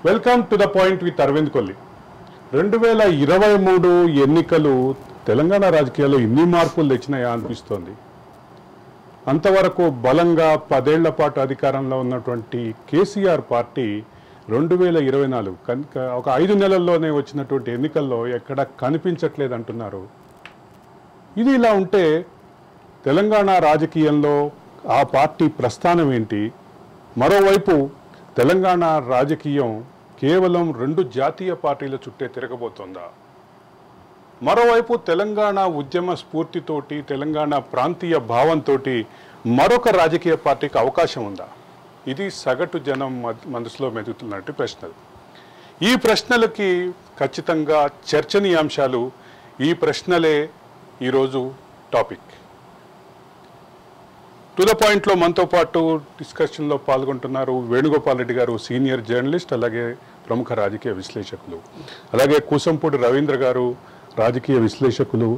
Welcome to the point with Arvind Kolli. 2023 ఎన్నికలు తెలంగాణ రాజకీయాల్లో ఇన్ని మార్పులు తెచ్చినాయా అనిపిస్తోంది. అంతవరకు బలంగా 10 ఏళ్ల పాటు అధికారంలో ఉన్నటువంటి కేసీఆర్ పార్టీ 2024 ఒక 5 నెలల్లోనే వచ్చినటువంటి ఎన్నికల్లో ఎక్కడ కనిపించట్లేదు అంటున్నారు. ఇది ఇలా ఉంటే తెలంగాణ రాజకీయంలో ఆ పార్టీ ప్రస్థానం ఏంటి? మరోవైపు తెలంగాణ రాజకీయం కేవలం 2 జాతీయ పార్టీల చుట్టే తిరగబోతోందా? మరోవైపు తెలంగాణ ఉద్యమ స్ఫూర్తితోటి తెలంగాణ ప్రాంతీయ భావంతో మరొక రాజకీయ పార్టీకి అవకాశం ఉందా? ఇది సగటు జనం మనసులో మెదులుతున్నట్టు ప్రశ్నలు. ఈ ప్రశ్నలకి ఖచ్చితంగా చర్చనీయాంశాలు. ఈ ప్రశ్నలే ఈరోజు టాపిక్. టు ద పాయింట్లో మనతో పాటు డిస్కషన్లో పాల్గొంటున్నారు వేణుగోపాల్ రెడ్డి గారు, సీనియర్ జర్నలిస్ట్, అలాగే ప్రముఖ రాజకీయ విశ్లేషకులు. అలాగే కూసంపూడి రవీంద్ర గారు, రాజకీయ విశ్లేషకులు.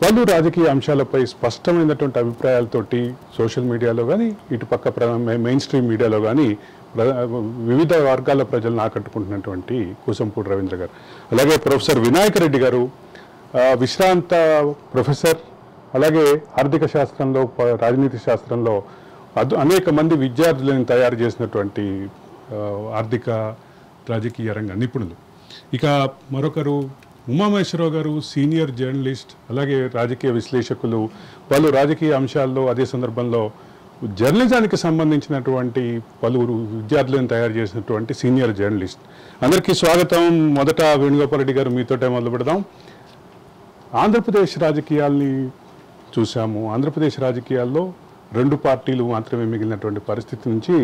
పలు రాజకీయ అంశాలపై స్పష్టమైనటువంటి అభిప్రాయాలతోటి సోషల్ మీడియాలో కానీ, ఇటుపక్క మెయిన్ స్ట్రీమ్ మీడియాలో కానీ వివిధ వర్గాల ప్రజలను ఆకట్టుకుంటున్నటువంటి కూసంపూడి రవీంద్ర గారు. అలాగే ప్రొఫెసర్ వినాయక రెడ్డి గారు, విశ్రాంత ప్రొఫెసర్, అలాగే ఆర్థిక శాస్త్రంలో, రాజనీతి శాస్త్రంలో అనేక మంది విద్యార్థులను తయారు చేసినటువంటి ఆర్థిక రాజకీయ రంగ నిపుణులు. ఇక మరొకరు ఉమామహేశ్వరరావు గారు, సీనియర్ జర్నలిస్ట్, అలాగే రాజకీయ విశ్లేషకులు. పలు రాజకీయ అంశాల్లో అదే సందర్భంలో జర్నలిజానికి సంబంధించినటువంటి పలువురు విద్యార్థులను తయారు చేసినటువంటి సీనియర్ జర్నలిస్ట్. అందరికీ స్వాగతం. మొదట వేణుగోపాల్ రెడ్డి గారు, మీతోటే మొదలు పెడదాం. ఆంధ్రప్రదేశ్ రాజకీయాల్ని చూసాము. ఆంధ్రప్రదేశ్ రాజకీయాల్లో 2 పార్టీలు మాత్రమే మిగిలినటువంటి పరిస్థితి నుంచి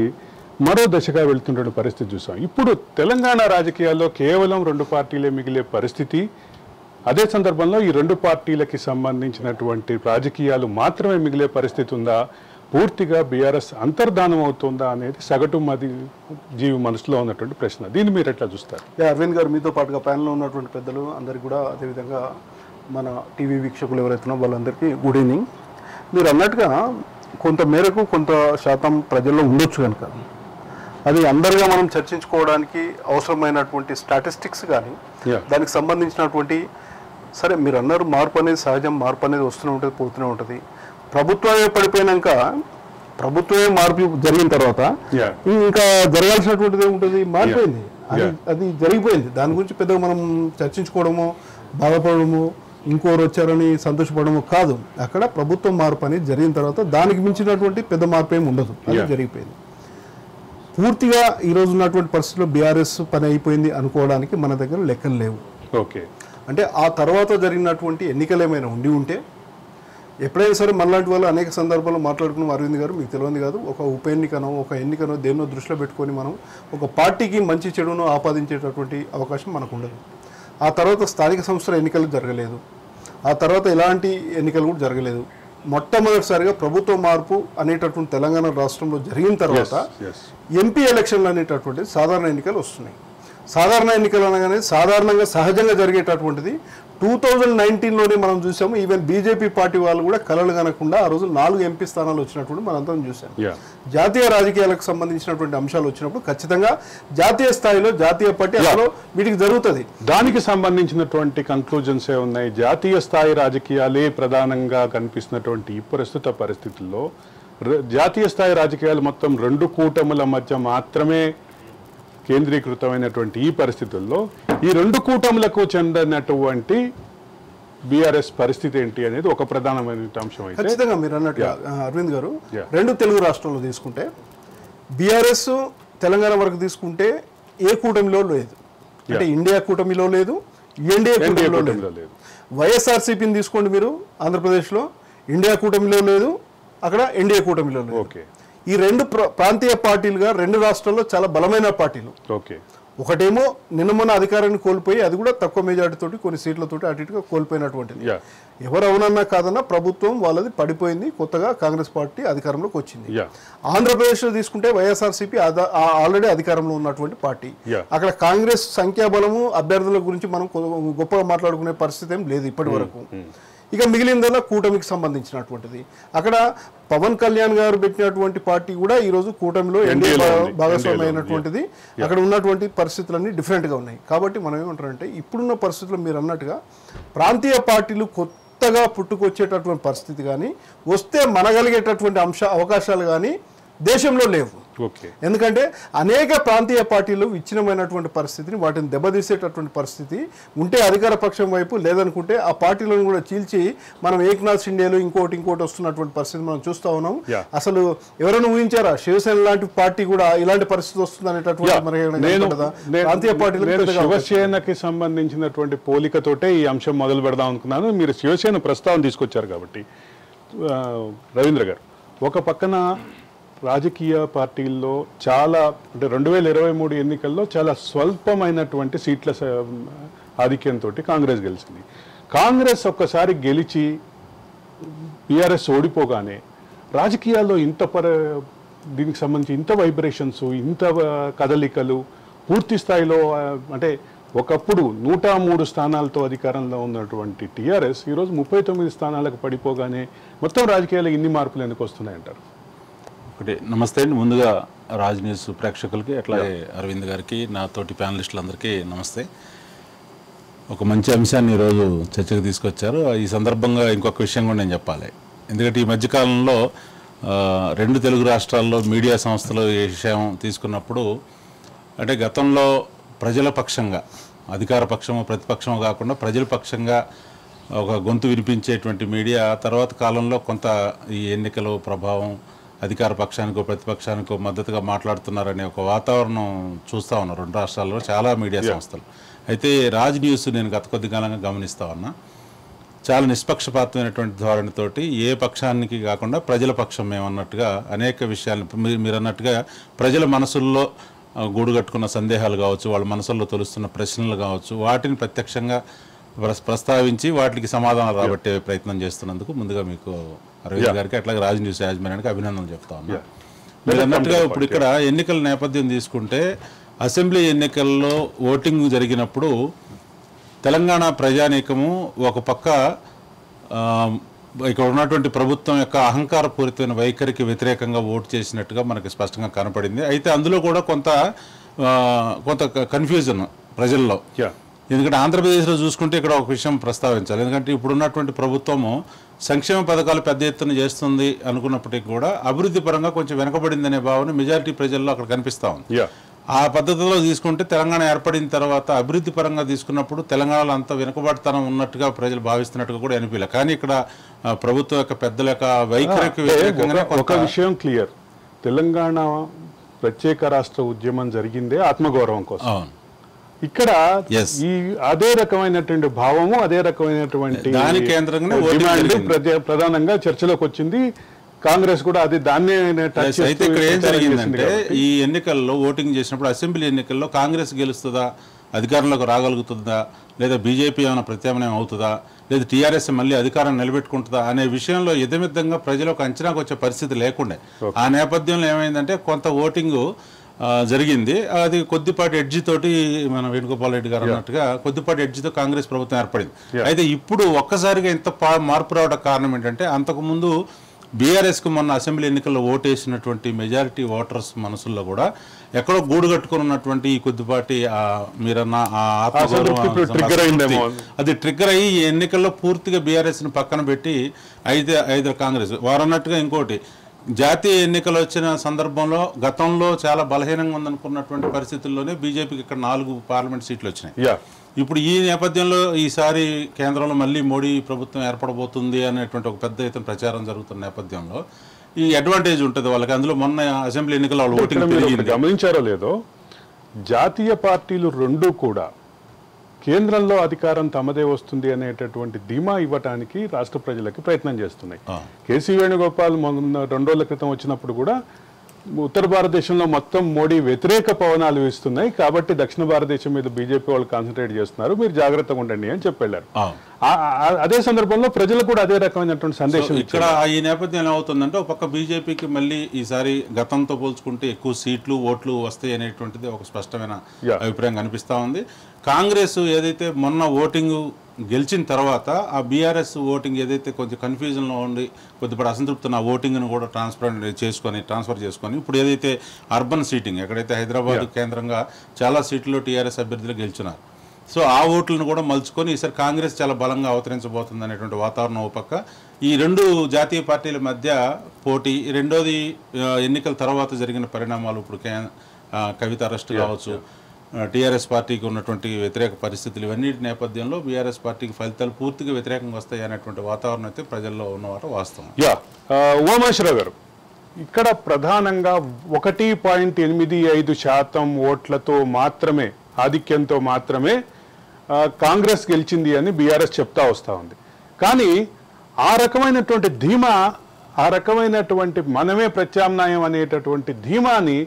మరో దశగా వెళ్తున్న పరిస్థితి చూసాం. ఇప్పుడు తెలంగాణ రాజకీయాల్లో కేవలం 2 పార్టీలే మిగిలే పరిస్థితి. అదే సందర్భంలో ఈ 2 పార్టీలకి సంబంధించినటువంటి రాజకీయాలు మాత్రమే మిగిలే పరిస్థితి ఉందా? పూర్తిగా బీఆర్ఎస్ అంతర్ధానం అవుతుందా అనేది సగటు జీవి మనసులో ఉన్నటువంటి ప్రశ్న. దీన్ని మీరు ఎట్లా చూస్తారు? అరవింద్ గారు, మీతో పాటుగా ప్యానెల్లో ఉన్నటువంటి పెద్దలు అందరికీ కూడా, అదేవిధంగా మన టీవీ వీక్షకులు ఎవరైతున్నారో వాళ్ళందరికీ గుడ్ ఈవినింగ్. మీరు అన్నట్టుగా కొంత మేరకు కొంత శాతం ప్రజల్లో ఉండొచ్చు కనుక అది అందరిగా మనం చర్చించుకోవడానికి అవసరమైనటువంటి స్టాటిస్టిక్స్ కానీ దానికి సంబంధించినటువంటి, సరే మీరు అన్నారు మార్పు అనేది సహజం, మార్పు అనేది వస్తూనే ఉంటుంది, పోతూనే ఉంటుంది. ప్రభుత్వమే పడిపోయినాక, ప్రభుత్వమే మార్పు జరిగిన తర్వాత ఇంకా జరగాల్సినటువంటిది ఏముంటుంది? మారిపోయింది, అది జరిగిపోయింది. దాని గురించి పెద్దగా మనం చర్చించుకోవడము, బాధపడము, ఇంకోరు వచ్చారని సంతోషపడము కాదు. అక్కడ ప్రభుత్వం మార్పు అనేది జరిగిన తర్వాత దానికి మించినటువంటి పెద్ద మార్పు ఏమి ఉండదు, అది జరిగిపోయింది. పూర్తిగా ఈరోజు ఉన్నటువంటి పరిస్థితుల్లో బీఆర్ఎస్ పని అయిపోయింది అనుకోవడానికి మన దగ్గర లెక్కలు లేవు. ఓకే, అంటే ఆ తర్వాత జరిగినటువంటి ఎన్నికలు ఏమైనా ఉంటే ఎప్పుడైనా సరే మనలాంటి వాళ్ళు అనేక సందర్భాల్లో మాట్లాడుకున్నాం. అరవింద్ గారు, మీకు తెలియదు కాదు, ఒక ఉప ఎన్నికనో ఒక ఎన్నికనో దేన్నో దృష్టిలో పెట్టుకొని మనం ఒక పార్టీకి మంచి చెడును ఆపాదించేటటువంటి అవకాశం మనకు ఉండదు. ఆ తర్వాత స్థానిక సంస్థల ఎన్నికలు జరగలేదు, ఆ తర్వాత ఎలాంటి ఎన్నికలు కూడా జరగలేదు. మొట్టమొదటిసారిగా ప్రభుత్వ మార్పు అనేటటువంటి తెలంగాణ రాష్ట్రంలో జరిగిన తర్వాత ఎంపీ ఎలక్షన్లు అనేటటువంటి సాధారణ ఎన్నికలు వస్తున్నాయి. సాధారణ ఎన్నికలు అనగానే సాధారణంగా సహజంగా జరిగేటటువంటిది 2019లోనే మనం చూసాము. ఈవెన్ బీజేపీ పార్టీ వాళ్ళు కూడా కలలు కనకుండా ఆ రోజు 4 ఎంపీ స్థానాలు వచ్చినటువంటి మనందరం చూసాం. జాతీయ రాజకీయాలకు సంబంధించినటువంటి అంశాలు వచ్చినప్పుడు ఖచ్చితంగా జాతీయ స్థాయిలో జాతీయ పార్టీ అసలు వీటికి జరుగుతుంది. దానికి సంబంధించినటువంటి కన్క్లూజన్స్ ఏ ఉన్నాయి? జాతీయ స్థాయి రాజకీయాలే ప్రధానంగా కనిపిస్తున్నటువంటి ఈ ప్రస్తుత పరిస్థితుల్లో జాతీయ స్థాయి రాజకీయాలు మొత్తం 2 కూటముల మధ్య మాత్రమే కేంద్రీకృతమైనటువంటి ఈ పరిస్థితుల్లో ఈ 2 కూటములకు చెందినటువంటి బీఆర్ఎస్ పరిస్థితి ఏంటి అనేది ఒక ప్రధానమైన అంశం. అయితే ఖచ్చితంగా మీరు అన్నట్టుగా అరవింద్ గారు, 2 తెలుగు రాష్ట్రాల్లో తీసుకుంటే బీఆర్ఎస్ తెలంగాణ వరకు తీసుకుంటే ఏ కూటమిలో లేదు, అంటే ఇండియా కూటమిలో లేదు, ఎన్డీఏ కూటమిలో లేదు. వైఎస్ఆర్సీపీని తీసుకోండి మీరు, ఆంధ్రప్రదేశ్లో ఇండియా కూటమిలో లేదు, అక్కడ ఎన్డీఏ కూటమిలో లేదు. ఓకే, ఈ 2 ప్రాంతీయ పార్టీలుగా 2 రాష్ట్రాల్లో చాలా బలమైన పార్టీలు. ఓకే, ఒకటేమో నిన్న మొన్న అధికారాన్ని కోల్పోయి, అది కూడా తక్కువ మెజార్టీతోటి కొన్ని సీట్లతోటి అటు ఇటుగా కోల్పోయినటువంటిది. ఎవరు అవునన్నా కాదన్నా ప్రభుత్వం వాళ్ళది పడిపోయింది, కొత్తగా కాంగ్రెస్ పార్టీ అధికారంలోకి వచ్చింది. ఆంధ్రప్రదేశ్లో తీసుకుంటే వైఎస్ఆర్సీపీ ఆల్రెడీ అధికారంలో ఉన్నటువంటి పార్టీ. అక్కడ కాంగ్రెస్ సంఖ్యాబలము, అభ్యర్థుల గురించి మనం గొప్పగా మాట్లాడుకునే పరిస్థితి ఏం లేదు ఇప్పటి వరకు. ఇక మిగిలిందల్లా కూటమికి సంబంధించినటువంటిది. అక్కడ పవన్ కళ్యాణ్ గారు పెట్టినటువంటి పార్టీ కూడా ఈరోజు కూటమిలో ఎన్డీఏ భాగస్వామి అయినటువంటిది. అక్కడ ఉన్నటువంటి పరిస్థితులన్నీ డిఫరెంట్గా ఉన్నాయి. కాబట్టి మనం ఏమంటారంటే ఇప్పుడున్న పరిస్థితుల్లో మీరు అన్నట్టుగా ప్రాంతీయ పార్టీలు కొత్తగా పుట్టుకొచ్చేటటువంటి పరిస్థితి కానీ వస్తే మనగలిగేటటువంటి అవకాశాలు కానీ దేశంలో లేవు. ఎందుకంటే అనేక ప్రాంతీయ పార్టీలు విచ్ఛిన్నమైనటువంటి పరిస్థితిని వాటిని దెబ్బతీసేటటువంటి పరిస్థితి ఉంటే అధికార పక్షం వైపు, లేదనుకుంటే ఆ పార్టీలను కూడా చీల్చి మనం ఏక్నాథ్ షిండేలు ఇంకోటి వస్తున్నటువంటి పరిస్థితి మనం చూస్తూ ఉన్నాం. అసలు ఎవరైనా ఊహించారా శివసేన లాంటి పార్టీ కూడా ఇలాంటి పరిస్థితి వస్తుంది అనేటటువంటి ప్రాంతీయ పార్టీలు? శివసేనకి సంబంధించినటువంటి పోలికతోటే ఈ అంశం మొదలు పెడదాం అనుకున్నాను. మీరు శివసేన ప్రస్తావన తీసుకొచ్చారు కాబట్టి రవీంద్ర గారు, ఒక పక్కన రాజకీయ పార్టీల్లో చాలా అంటే 2023 ఎన్నికల్లో చాలా స్వల్పమైనటువంటి సీట్ల ఆధిక్యంతో కాంగ్రెస్ గెలిచింది. కాంగ్రెస్ ఒక్కసారి గెలిచి బీఆర్ఎస్ ఓడిపోగానే రాజకీయాల్లో దీనికి సంబంధించి ఇంత వైబ్రేషన్స్, ఇంత కదలికలు పూర్తి స్థాయిలో అంటే ఒకప్పుడు 103 స్థానాలతో అధికారంలో ఉన్నటువంటి టీఆర్ఎస్ ఈరోజు 39 స్థానాలకు పడిపోగానే మొత్తం రాజకీయాల్లో ఇన్ని మార్పులు ఎందుకు వస్తున్నాయంటారు? ఒకటి నమస్తే అండి. ముందుగా రాజ్ న్యూస్ ప్రేక్షకులకి, అట్లాగే అరవింద్ గారికి, నా తోటి ప్యానలిస్టులందరికీ నమస్తే. ఒక మంచి అంశాన్ని ఈరోజు చర్చకు తీసుకొచ్చారు. ఈ సందర్భంగా ఇంకొక విషయం కూడా నేను చెప్పాలి. ఎందుకంటే ఈ మధ్యకాలంలో 2 తెలుగు రాష్ట్రాల్లో మీడియా సంస్థలు ఈ విషయం తీసుకున్నప్పుడు, అంటే గతంలో ప్రజల పక్షంగా, అధికార పక్షము ప్రతిపక్షము కాకుండా ప్రజల పక్షంగా ఒక గొంతు వినిపించేటువంటి మీడియా తర్వాత కాలంలో కొంత ఈ ఎన్నికల ప్రభావం, అధికార పక్షానికో ప్రతిపక్షానికో మద్దతుగా మాట్లాడుతున్నారనే ఒక వాతావరణం చూస్తూ ఉన్నారు 2 రాష్ట్రాల్లో చాలా మీడియా సంస్థలు. అయితే రాజ్ న్యూస్ నేను గత కొద్ది కాలంగా గమనిస్తూ ఉన్నా, చాలా నిష్పక్షపాతమైనటువంటి ధోరణితోటి ఏ పక్షానికి కాకుండా ప్రజల పక్షం మేమన్నట్టుగా అనేక విషయాలను మీరు అన్నట్టుగా ప్రజల మనసుల్లో గూడు కట్టుకున్న సందేహాలు కావచ్చు, వాళ్ళ మనసుల్లో తొలుస్తున్న ప్రశ్నలు కావచ్చు, వాటిని ప్రత్యక్షంగా ప్రస్తావించి వాటికి సమాధానాలు రాబట్టే ప్రయత్నం చేస్తున్నందుకు ముందుగా మీకు అరవింద్ గారికి అట్లాగే రాజ్ న్యూస్ యాజమాన్యానికి అభినందనలు చెప్తా ఉన్నా. మీరు అన్నట్టుగా ఇప్పుడు ఇక్కడ ఎన్నికల నేపథ్యం తీసుకుంటే, అసెంబ్లీ ఎన్నికల్లో ఓటింగ్ జరిగినప్పుడు తెలంగాణ ప్రజానీకము ఒక పక్క ఇక్కడ ఉన్నటువంటి ప్రభుత్వం యొక్క అహంకారపూరితమైన వైఖరికి వ్యతిరేకంగా ఓటు చేసినట్టుగా మనకి స్పష్టంగా కనపడింది. అయితే అందులో కూడా కొంత కన్ఫ్యూజన్ ప్రజల్లో. ఎందుకంటే ఆంధ్రప్రదేశ్లో చూసుకుంటే ఇక్కడ ఒక విషయం ప్రస్తావించాలి. ఎందుకంటే ఇప్పుడున్నటువంటి ప్రభుత్వము సంక్షేమ పథకాలు పెద్ద ఎత్తున చేస్తుంది అనుకున్నప్పటికీ కూడా అభివృద్ధి పరంగా కొంచెం వెనకబడిందనే భావన మెజారిటీ ప్రజల్లో అక్కడ కనిపిస్తూ ఉంది. ఆ పద్ధతిలో తీసుకుంటే తెలంగాణ ఏర్పడిన తర్వాత అభివృద్ధి పరంగా తీసుకున్నప్పుడు తెలంగాణలో అంత వెనుకబడితనం ఉన్నట్టుగా ప్రజలు భావిస్తున్నట్టుగా కూడా అనిపించలే. కానీ ఇక్కడ ప్రభుత్వం యొక్క పెద్దల యొక్క వైఖరికి ఒక విషయం క్లియర్, తెలంగాణ ప్రత్యేక రాష్ట్ర ఉద్యమం జరిగిందే ఆత్మగౌరవం కోసం. ఇక్కడ ఈ అదే రకమైనటువంటి భావము, అదే రకమైనటువంటి దాని కేంద్రంగా ప్రధానంగా చర్చలోకి వచ్చింది. కాంగ్రెస్ కూడా అది దాన్నే. అయితే ఇక్కడ ఏం జరిగిందంటే, ఈ ఎన్నికల్లో ఓటింగ్ చేసినప్పుడు అసెంబ్లీ ఎన్నికల్లో కాంగ్రెస్ గెలుస్తుందా, అధికారంలోకి రాగలుగుతుందా, లేదా బీజేపీ ఏమైనా ప్రత్యామ్నాయం అవుతుందా, లేదా టీఆర్ఎస్ మళ్ళీ అధికారం నిలబెట్టుకుంటుందా అనే విషయంలో ఎదమిద్దంగా ప్రజలకు అంచనాకు వచ్చే పరిస్థితి లేకుండే. ఆ నేపథ్యంలో ఏమైందంటే కొంత ఓటింగు జరిగింది. అది కొద్దిపాటి ఎడ్జి తోటి మన వేణుగోపాల్ రెడ్డి గారు అన్నట్టుగా కొద్దిపాటి ఎడ్జితో కాంగ్రెస్ ప్రభుత్వం ఏర్పడింది. అయితే ఇప్పుడు ఒక్కసారిగా ఇంత మార్పు రావడానికి కారణం ఏంటంటే, అంతకుముందు బీఆర్ఎస్కు మొన్న అసెంబ్లీ ఎన్నికల్లో ఓటేసినటువంటి మెజారిటీ ఓటర్స్ మనసుల్లో కూడా ఎక్కడో గూడు కట్టుకుని ఉన్నటువంటి ఈ కొద్దిపాటి మీరన్న అది ట్రిగ్గర్ అయ్యి ఈ ఎన్నికల్లో పూర్తిగా బీఆర్ఎస్ని పక్కన పెట్టి ఐదు కాంగ్రెస్ వారన్నట్టుగా. ఇంకోటి, జాతీయ ఎన్నికలు వచ్చిన సందర్భంలో గతంలో చాలా బలహీనంగా ఉందనుకున్నటువంటి పరిస్థితుల్లోనే బీజేపీకి ఇక్కడ 4 పార్లమెంట్ సీట్లు వచ్చినాయి. ఇప్పుడు ఈ నేపథ్యంలో ఈసారి కేంద్రంలో మళ్ళీ మోడీ ప్రభుత్వం ఏర్పడబోతుంది అనేటువంటి ఒక పెద్ద ఎత్తున ప్రచారం జరుగుతున్న నేపథ్యంలో ఈ అడ్వాంటేజ్ ఉంటుంది వాళ్ళకి. అందులో మొన్న అసెంబ్లీ ఎన్నికల్లో వాళ్ళు ఓటింగ్ పెరిగింది. గమనించారో లేదో, జాతీయ పార్టీలు 2 కూడా కేంద్రంలో అధికారం తమదే వస్తుంది అనేటటువంటి ధీమా ఇవ్వటానికి రాష్ట్ర ప్రజలకి ప్రయత్నం చేస్తున్నాయి. కేసీ వేణుగోపాల్ 2 రోజుల క్రితం వచ్చినప్పుడు కూడా ఉత్తర భారతదేశంలో మొత్తం మోడీ వ్యతిరేక పవనాలు వీస్తున్నాయి, కాబట్టి దక్షిణ భారతదేశం మీద బీజేపీ వాళ్ళు కాన్సన్ట్రేట్ చేస్తున్నారు, మీరు జాగ్రత్తగా ఉండండి అని చెప్పి వెళ్ళారు. అదే సందర్భంలో ప్రజలకు కూడా అదే రకమైనటువంటి సందేశం ఇక్కడ ఈ నేపథ్యం ఏమవుతుందంటే ఒక పక్క బీజేపీకి మళ్ళీ ఈసారి గతంతో పోల్చుకుంటే ఎక్కువ సీట్లు ఓట్లు వస్తాయి అనేటువంటిది ఒక స్పష్టమైన అభిప్రాయం కనిపిస్తూ ఉంది. కాంగ్రెస్ ఏదైతే మొన్న ఓటింగ్ గెలిచిన తర్వాత ఆ బీఆర్ఎస్ ఓటింగ్ ఏదైతే కొంచెం కన్ఫ్యూజన్లో ఉండి కొద్దిపాటి అసంతృప్తి ఆ ఓటింగ్ను కూడా ట్రాన్స్ఫర్ చేసుకొని ఇప్పుడు ఏదైతే అర్బన్ సీటింగ్ ఎక్కడైతే హైదరాబాద్ కేంద్రంగా చాలా సీట్లలో టీఆర్ఎస్ అభ్యర్థులు గెలిచినారు. సో ఆ ఓట్లను కూడా మలుచుకొని ఈసారి కాంగ్రెస్ చాలా బలంగా అవతరించబోతుంది అనేటువంటి వాతావరణం ఒక పక్క. ఈ రెండు జాతీయ పార్టీల మధ్య పోటీ, రెండోది ఎన్నికల తర్వాత జరిగిన పరిణామాలు, ఇప్పుడు కవిత అరెస్ట్ కావచ్చు, టీఆర్ఎస్ పార్టీకి ఉన్నటువంటి వ్యతిరేక పరిస్థితులు, ఇవన్నిటి నేపథ్యంలో బీఆర్ఎస్ పార్టీకి ఫలితాలు పూర్తిగా వ్యతిరేకంగా వస్తాయి అనేటువంటి వాతావరణం అయితే ప్రజల్లో ఉన్నమాట వాస్తవం. ఉమామహేశ్వరరావు గారు, ఇక్కడ ప్రధానంగా 1.85% ఓట్లతో మాత్రమే, ఆధిక్యంతో మాత్రమే కాంగ్రెస్ గెలిచింది అని బీఆర్ఎస్ చెప్తా వస్తూ ఉంది. కానీ ఆ రకమైనటువంటి ధీమా, ఆ రకమైనటువంటి మనమే ప్రత్యామ్నాయం అనేటటువంటి ధీమాని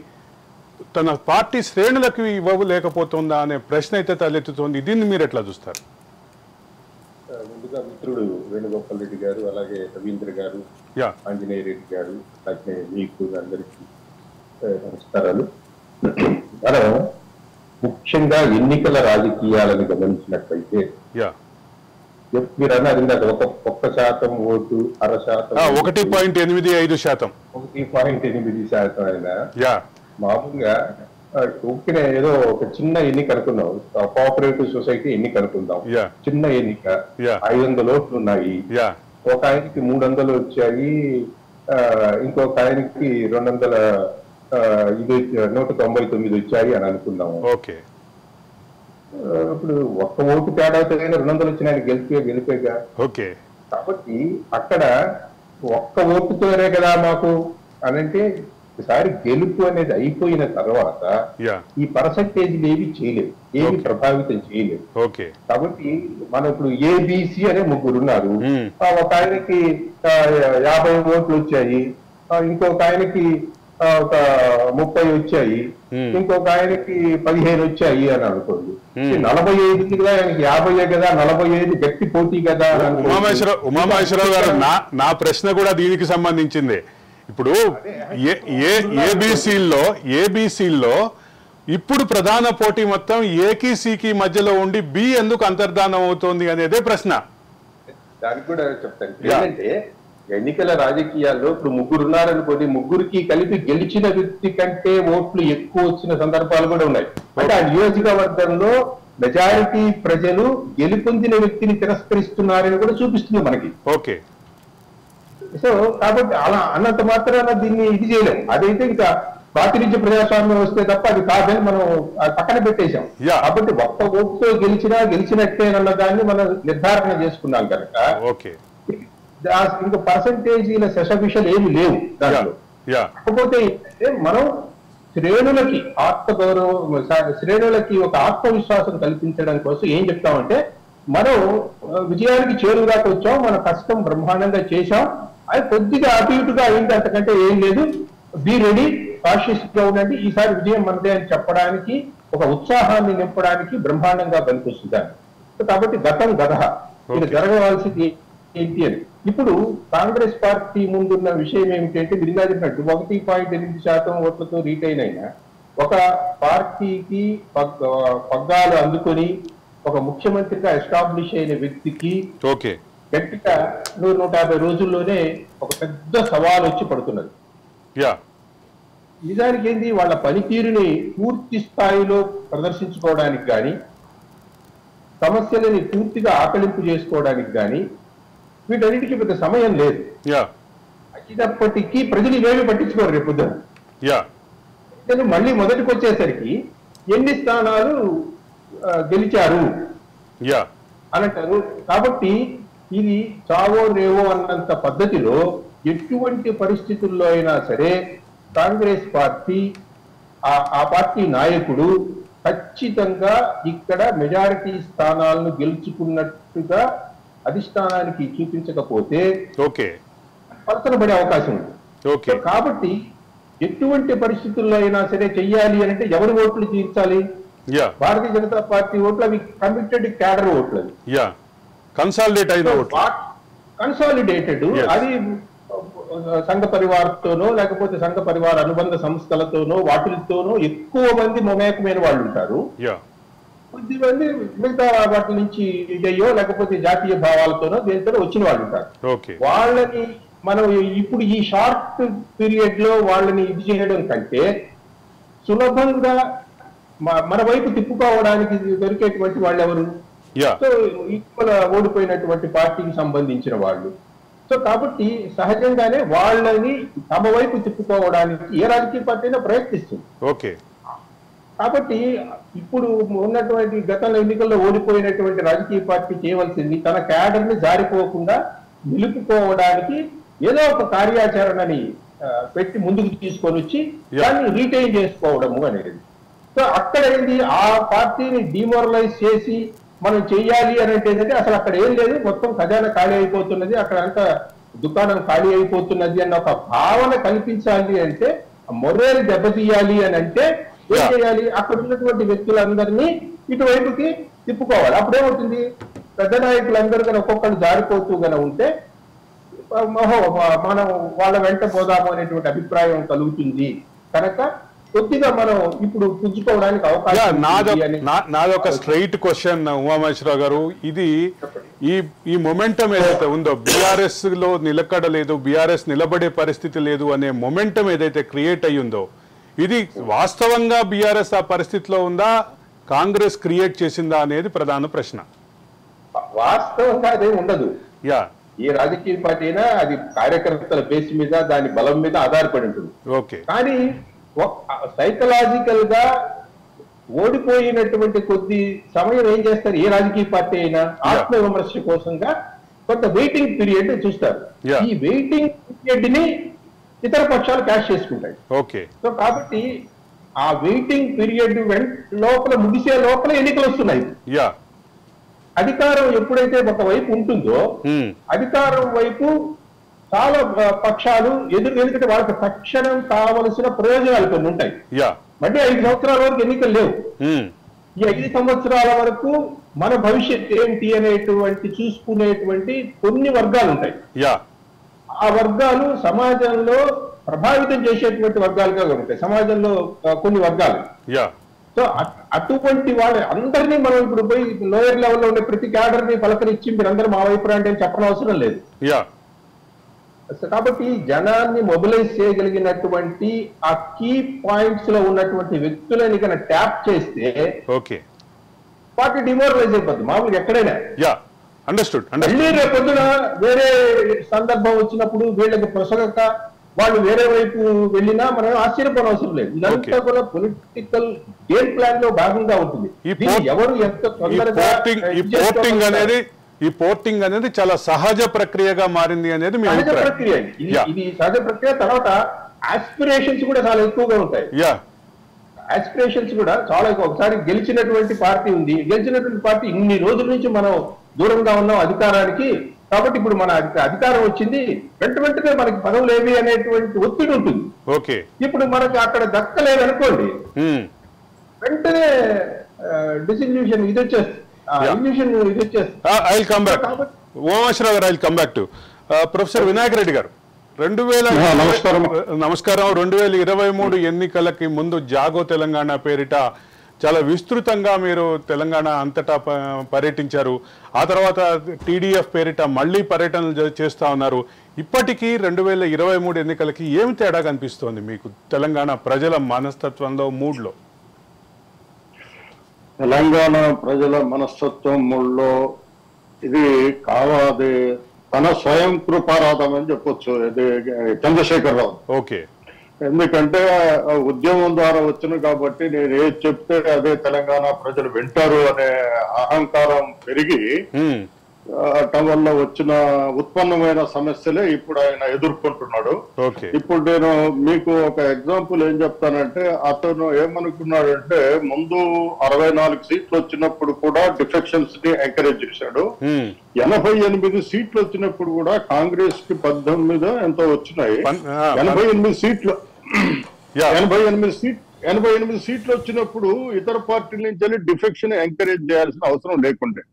తన పార్టీ శ్రేణులకు ఇవ్వలేకపోతుందా అనే ప్రశ్న అయితే తలెత్తుతోంది. దీన్ని మీరు ఎట్లా చూస్తారు? ముందుగా మిత్రుడు వేణుగోపాల్ రెడ్డి గారు, అలాగే రవీంద్ర గారు, ఆంజనేయ రెడ్డి గారు, అలాగే మీకు అందరికీ నమస్కారాలు. మనం ముఖ్యంగా ఎన్నికల రాజకీయాలను గమనించినట్లయితే మీరు అన్నారు ఇందాక 1% ఓటు, 1.85%, 1.8% అయినా మామూలుగా ఊరికే ఏదో ఒక చిన్న ఎన్నిక అనుకుందాం, కోఆపరేటివ్ సొసైటీ ఎన్నిక అనుకుందాం, చిన్న ఎన్నిక, 500 ఓట్లు ఉన్నాయి, ఒక ఆయనకి 300 వచ్చాయి, ఇంకొక ఆయనకి 199 వచ్చాయి అని అనుకుందాము. ఇప్పుడు ఒక్క ఓటు తేడాతో 200 వచ్చిన ఆయన గెలిపేగా. కాబట్టి అక్కడ ఒక్క ఓటుతోనే కదా మాకు అనంటే, ఒకసారి గెలుపు అనేది అయిపోయిన తర్వాత ఈ పర్సంటేజ్లు ఏవి చేయలేవు, ఏవి ప్రభావితం చేయలేవు. కాబట్టి మనం ఇప్పుడు ఏబిసి అనే 3 ఉన్నారు, ఒక ఆయనకి 50 ఓట్లు వచ్చాయి, ఇంకొక ఆయనకి ఒక 30 వచ్చాయి, ఇంకొక ఆయనకి 15 వచ్చాయి అని అనుకోండి. 45 కదా, ఆయనకి 50 కదా, 45 గట్టి పోటీ కదా. ఉమామహేశ్వరరావు గారు, నా ప్రశ్న కూడా దీనికి సంబంధించింది. ఇప్పుడు ఏబిసిల్లో ఇప్పుడు ప్రధాన పోటీ మొత్తం ఏకి సికి మధ్యలో ఉండి బి ఎందుకు అంతర్ధానం అవుతోంది అనేదే ప్రశ్న. దానికి కూడా చెప్తాను. ఏంటంటే ఎన్నికల రాజకీయాల్లో ఇప్పుడు 3 ఉన్నారనుకోండి, 3కి కలిపి గెలిచిన వ్యక్తి కంటే ఓట్లు ఎక్కువ వచ్చిన సందర్భాలు కూడా ఉన్నాయి. అంటే ఆ నియోజకవర్గంలో మెజారిటీ ప్రజలు గెలుపొందిన వ్యక్తిని తిరస్కరిస్తున్నారని కూడా చూపిస్తుంది మనకి. సో కాబట్టి అలా అన్నంత మాత్రాన దీన్ని ఇది చేయలేం. అదైతే ఇంకా ప్రాతినిధ్య ప్రజాస్వామ్యం వస్తే తప్ప అది కాదని మనం పక్కన పెట్టేశాం. కాబట్టి ఒక్క ఓటుతో గెలిచినట్టే అన్న దాన్ని మనం నిర్ధారణ చేసుకున్నాం కనుక ఇంకా పర్సంటేజీల శశభిషలు ఏమి లేవు దాంట్లో. కాకపోతే ఏంటంటే మనం శ్రేణులకి ఆత్మగౌరవం, శ్రేణులకి ఒక ఆత్మవిశ్వాసం కల్పించడం కోసం ఏం చెప్తామంటే, మనం విజయానికి చేరువుదాకా వచ్చాం, మన కష్టం బ్రహ్మాండంగా చేశాం, అది కొద్దిగా అటు ఇటుగా అయింది, అంతకంటే ఏం లేదు, బీ రెడీ, కాషియస్ గా ఉండండి, ఈసారి విజయం మనదే అని చెప్పడానికి, ఒక ఉత్సాహాన్ని నింపడానికి బ్రహ్మాండంగా పనికొస్తుంది. కాబట్టి గతం గదహ, ఇది జరగవలసింది ఏంటి అని. ఇప్పుడు కాంగ్రెస్ పార్టీ ముందున్న విషయం ఏమిటంటే, మీరు చెప్పినట్టు 1.8% ఓట్లతో రీటైన్ అయినా ఒక పార్టీకి పగ్గాలు అందుకొని ఒక ముఖ్యమంత్రిగా ఎస్టాబ్లిష్ అయిన వ్యక్తికి గట్టిగా 150 రోజుల్లోనే ఒక పెద్ద సవాల్ వచ్చి పడుతున్నది. నిజానికి ఏంది, వాళ్ళ పనితీరుని పూర్తి స్థాయిలో ప్రదర్శించుకోవడానికి కానీ, సమస్యలని పూర్తిగా ఆకలింపు చేసుకోవడానికి కానీ వీటన్నిటికీ పెద్ద సమయం లేదు. అయినప్పటికీ ప్రజలు ఇవేమి పట్టించుకోరు. రేపు పొద్దున మళ్ళీ మొదటికి వచ్చేసరికి ఎన్ని స్థానాలు గెలిచారు అని అంటారు. కాబట్టి ఇది చావో రేవో అన్నంత పద్ధతిలో ఎటువంటి పరిస్థితుల్లో అయినా సరే కాంగ్రెస్ పార్టీ, ఆ పార్టీ నాయకుడు ఖచ్చితంగా ఇక్కడ మెజారిటీ స్థానాలను గెలుచుకున్నట్టుగా అధిష్టానానికి చూపించకపోతే పలకన పడే అవకాశం ఉంది. కాబట్టి ఎటువంటి పరిస్థితుల్లో అయినా సరే చెయ్యాలి అంటే ఎవరి ఓట్లు తీర్చాలి? భారతీయ జనతా పార్టీ ఓట్లు, అవి కమిటెడ్ క్యాడర్ ఓట్లు. అవి కన్సాలిడేట్ అయిన ఓట్లు. కన్సాలిడేటెడ్ అది సంఘ పరివార్తోనో లేకపోతే సంఘ పరివార అనుబంధ సంస్థలతోనో వాటితోనో ఎక్కువ మంది మమేకమైన వాళ్ళు ఉంటారు. కొద్దిమంది మిగతా వాటి నుంచి ఇదయ్యో లేకపోతే జాతీయ భావాలతోనో దేనితోనో వచ్చిన వాళ్ళు ఉంటారు. వాళ్ళని మనం ఇప్పుడు ఈ షార్ట్ పీరియడ్ లో వాళ్ళని ఇది చేయడం కంటే సులభంగా మన వైపు తిప్పుకోవడానికి దొరికేటువంటి వాళ్ళు ఎవరు? సో ఇటీవల ఓడిపోయినటువంటి పార్టీకి సంబంధించిన వాళ్ళు. సో కాబట్టి సహజంగానే వాళ్ళని తమ వైపు తిప్పుకోవడానికి ఏ రాజకీయ పార్టీ అయినా ప్రయత్నిస్తుంది. కాబట్టి ఇప్పుడు ఉన్నటువంటి గతంలో ఎన్నికల్లో ఓడిపోయినటువంటి రాజకీయ పార్టీ చేయవలసింది తన క్యాడర్ ని జారిపోకుండా నిలుపుకోవడానికి ఏదో ఒక కార్యాచరణని పెట్టి ముందుకు తీసుకొని వచ్చి దాన్ని రీటైన్ చేసుకోవడము అనేది. సో అక్కడ ఏంది ఆ పార్టీని డిమోరలైజ్ చేసి మనం చెయ్యాలి అని అంటే అసలు అక్కడ ఏం లేదు, మొత్తం ఖజానా ఖాళీ అయిపోతున్నది, అక్కడ అంతా దుకాణం ఖాళీ అయిపోతున్నది అన్న ఒక భావన కల్పించాలి అంటే, మొర్రేలు దెబ్బతీయాలి అని అంటే ఏం చేయాలి? అక్కడ ఉన్నటువంటి వ్యక్తులందరినీ ఇటువైపుకి తిప్పుకోవాలి. అప్పుడేమవుతుంది, పెద్ద నాయకులందరూ కానీ ఒక్కొక్కరు జారిపోతూ గన ఉంటే మనం వాళ్ళ వెంట పోదాము అనేటువంటి అభిప్రాయం కలుగుతుంది. కనుక కొద్దిగా మనం ఇప్పుడు పుంజుకోవడానికి అవకాశం. నాదొక స్ట్రైట్ క్వశ్చన్ ఉమామహేశ్వరరావు గారు, ఇది ఈ మొమెంటం ఏదైతే ఉందో బీఆర్ఎస్ లో నిలకడలేదు, బీఆర్ఎస్ నిలబడే పరిస్థితి లేదు అనే మొమెంటం ఏదైతే క్రియేట్ అయ్యిందో, ఇది వాస్తవంగా బీఆర్ఎస్ ఆ పరిస్థితిలో ఉందా, కాంగ్రెస్ క్రియేట్ చేసిందా అనేది ప్రధాన ప్రశ్న. వాస్తవంగా అదే ఉండదు. ఏ రాజకీయ పార్టీ అయినా అది కార్యకర్తల బేస్ మీద దాని బలం మీద ఆధారపడి ఉంటుంది. కానీ సైకలాజికల్ గా ఓడిపోయినటువంటి కొద్ది సమయం ఏం చేస్తారు ఏ రాజకీయ పార్టీ అయినా, ఆత్మ విమర్శ కోసంగా కొంత వెయిటింగ్ పీరియడ్ చూస్తారు. ఈ వెయిటింగ్ పీరియడ్ ని ఇతర పక్షాలు క్యాష్ చేసుకుంటాయి. సో కాబట్టి ఆ వెయిటింగ్ పీరియడ్ లోపల ముగిసే లోపల ఎన్నికలు వస్తున్నాయి. అధికారం ఎప్పుడైతే ఒక వైపు ఉంటుందో అధికారం వైపు చాలా పక్షాలు ఎందుకంటే వాళ్ళకి తక్షణం కావలసిన ప్రయోజనాలు కొన్ని ఉంటాయి. మళ్ళీ 5 సంవత్సరాల వరకు ఎన్నికలు లేవు. ఈ 5 సంవత్సరాల వరకు మన భవిష్యత్ ఏంటి అనేటువంటి చూసుకునేటువంటి కొన్ని వర్గాలు ఉంటాయి. ఆ వర్గాలు సమాజంలో ప్రభావితం చేసేటువంటి వర్గాలుగా ఉంటాయి. సమాజంలో కొన్ని వర్గాలు. సో అటువంటి వాళ్ళ అందరినీ మనం ఇప్పుడు పోయి లోయర్ లెవెల్లో ఉండే ప్రతి క్యాడర్ ని పలకరించి మీరందరూ మా వైపు రండి అని చెప్పడం అవసరం లేదు. కాబట్టి జనాన్ని మొబిలైజ్ చేయగలిగినటువంటి ఆ కీ పాయింట్స్ లో ఉన్నటువంటి వ్యక్తులని కనుక ట్యాప్ చేస్తే పార్టీ డిమోరలైజ్ అయిపోతుంది మామూలుగా ఎక్కడైనా. మళ్ళీ రేపొద్దున వేరే సందర్భం వచ్చినప్పుడు వీళ్ళకి ప్రసగక వాళ్ళు వేరే వైపు వెళ్ళినా మనం ఆశ్చర్యపోనవసరం లేదు. ఇదంతా కూడా పొలిటికల్ గేమ్ ప్లాన్ లో భాగంగా ఉంటుంది. ఎవరు ఎంత తొందరగా ఈ పోర్టింగ్ అనేది చాలా సహజ ప్రక్రియగా మారింది అనేది సహజ ప్రక్రియ. ఇది సహజ ప్రక్రియ. తర్వాత ఆస్పిరేషన్స్ కూడా చాలా ఎక్కువగా ఉంటాయి. ఆస్పిరేషన్స్ కూడా చాలా ఎక్కువ. ఒకసారి గెలిచినటువంటి పార్టీ ఉంది, గెలిచినటువంటి పార్టీ ఇన్ని రోజుల నుంచి మనం దూరంగా ఉన్నాం అధికారానికి, కాబట్టి ఇప్పుడు మన అధికారం వచ్చింది, వెంటనే మనకి పదవులు ఏవి అనేటువంటి ఒత్తిడి ఉంటుంది. ఇప్పుడు మనకి అక్కడ దక్కలేదనుకోండి, వెంటనే డిసిల్యూషన్ ఇది వచ్చేస్తుంది. ప్రొఫెసర్ వినాయక్ రెడ్డి గారు, నమస్కారం. 2023 ఎన్నికలకి ముందు జాగో తెలంగాణ పేరిట చాలా విస్తృతంగా మీరు తెలంగాణ అంతటా పర్యటించారు. ఆ తర్వాత టీడీఎఫ్ పేరిట మళ్ళీ పర్యటనలు చేస్తా ఉన్నారు. ఇప్పటికీ 2023 ఎన్నికలకి ఏమి తేడా కనిపిస్తోంది మీకు తెలంగాణ ప్రజల మనస్తత్వంలో, మూడ్లో? తెలంగాణ ప్రజల మనస్తత్వం మూడ్లో ఇది కావాలి తన స్వయం కృపారాధం అని చెప్పొచ్చు ఇది చంద్రశేఖరరావు. ఎందుకంటే ఉద్యమం ద్వారా వచ్చిన కాబట్టి నేను ఏది చెప్తే అదే తెలంగాణ ప్రజలు వింటారు అనే అహంకారం పెరిగి వల్ల వచ్చిన ఉత్పన్నమైన సమస్యలే ఇప్పుడు ఆయన ఎదుర్కొంటున్నాడు. ఇప్పుడు నేను మీకు ఒక ఎగ్జాంపుల్ ఏం చెప్తానంటే, అతను ఏమనుకున్నాడంటే ముందు 64 సీట్లు వచ్చినప్పుడు కూడా డిఫెక్షన్స్ ని ఎంకరేజ్ చేశాడు. 88 సీట్లు వచ్చినప్పుడు కూడా కాంగ్రెస్ కి 18 ఎంతో వచ్చినాయి. 88 సీట్లు 88 సీట్లు వచ్చినప్పుడు ఇతర పార్టీల నుంచి డిఫెక్షన్ ఎంకరేజ్ చేయాల్సిన అవసరం లేకుండే.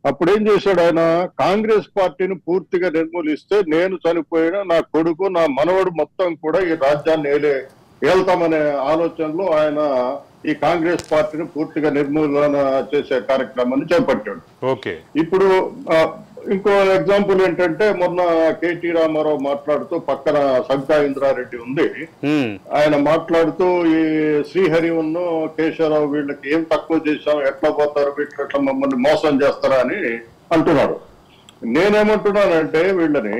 అప్పుడు ఏం చేశాడు ఆయన, కాంగ్రెస్ పార్టీని పూర్తిగా నిర్మూలిస్తే నేను చనిపోయినా నా కొడుకు నా మనవడు మొత్తం కూడా ఈ రాజ్యాన్ని ఏళ్తామనే ఆలోచనలో ఆయన ఈ కాంగ్రెస్ పార్టీని పూర్తిగా నిర్మూలన చేసే కార్యక్రమాన్ని చేపట్టాడు. ఓకే. ఇప్పుడు ఇంకో ఎగ్జాంపుల్ ఏంటంటే మొన్న కేటీ రామారావు మాట్లాడుతూ, పక్కన సంకా ఇంద్రారెడ్డి ఉంది, ఆయన మాట్లాడుతూ ఈ శ్రీహరి ఉన్ను కేశవరావు వీళ్ళకి ఏం తక్కువ చేశాం, ఎట్లా పోతారు వీళ్ళు, ఎట్లా మమ్మల్ని మోసం చేస్తారా అని అంటున్నాడు. నేనేమంటున్నానంటే వీళ్ళని,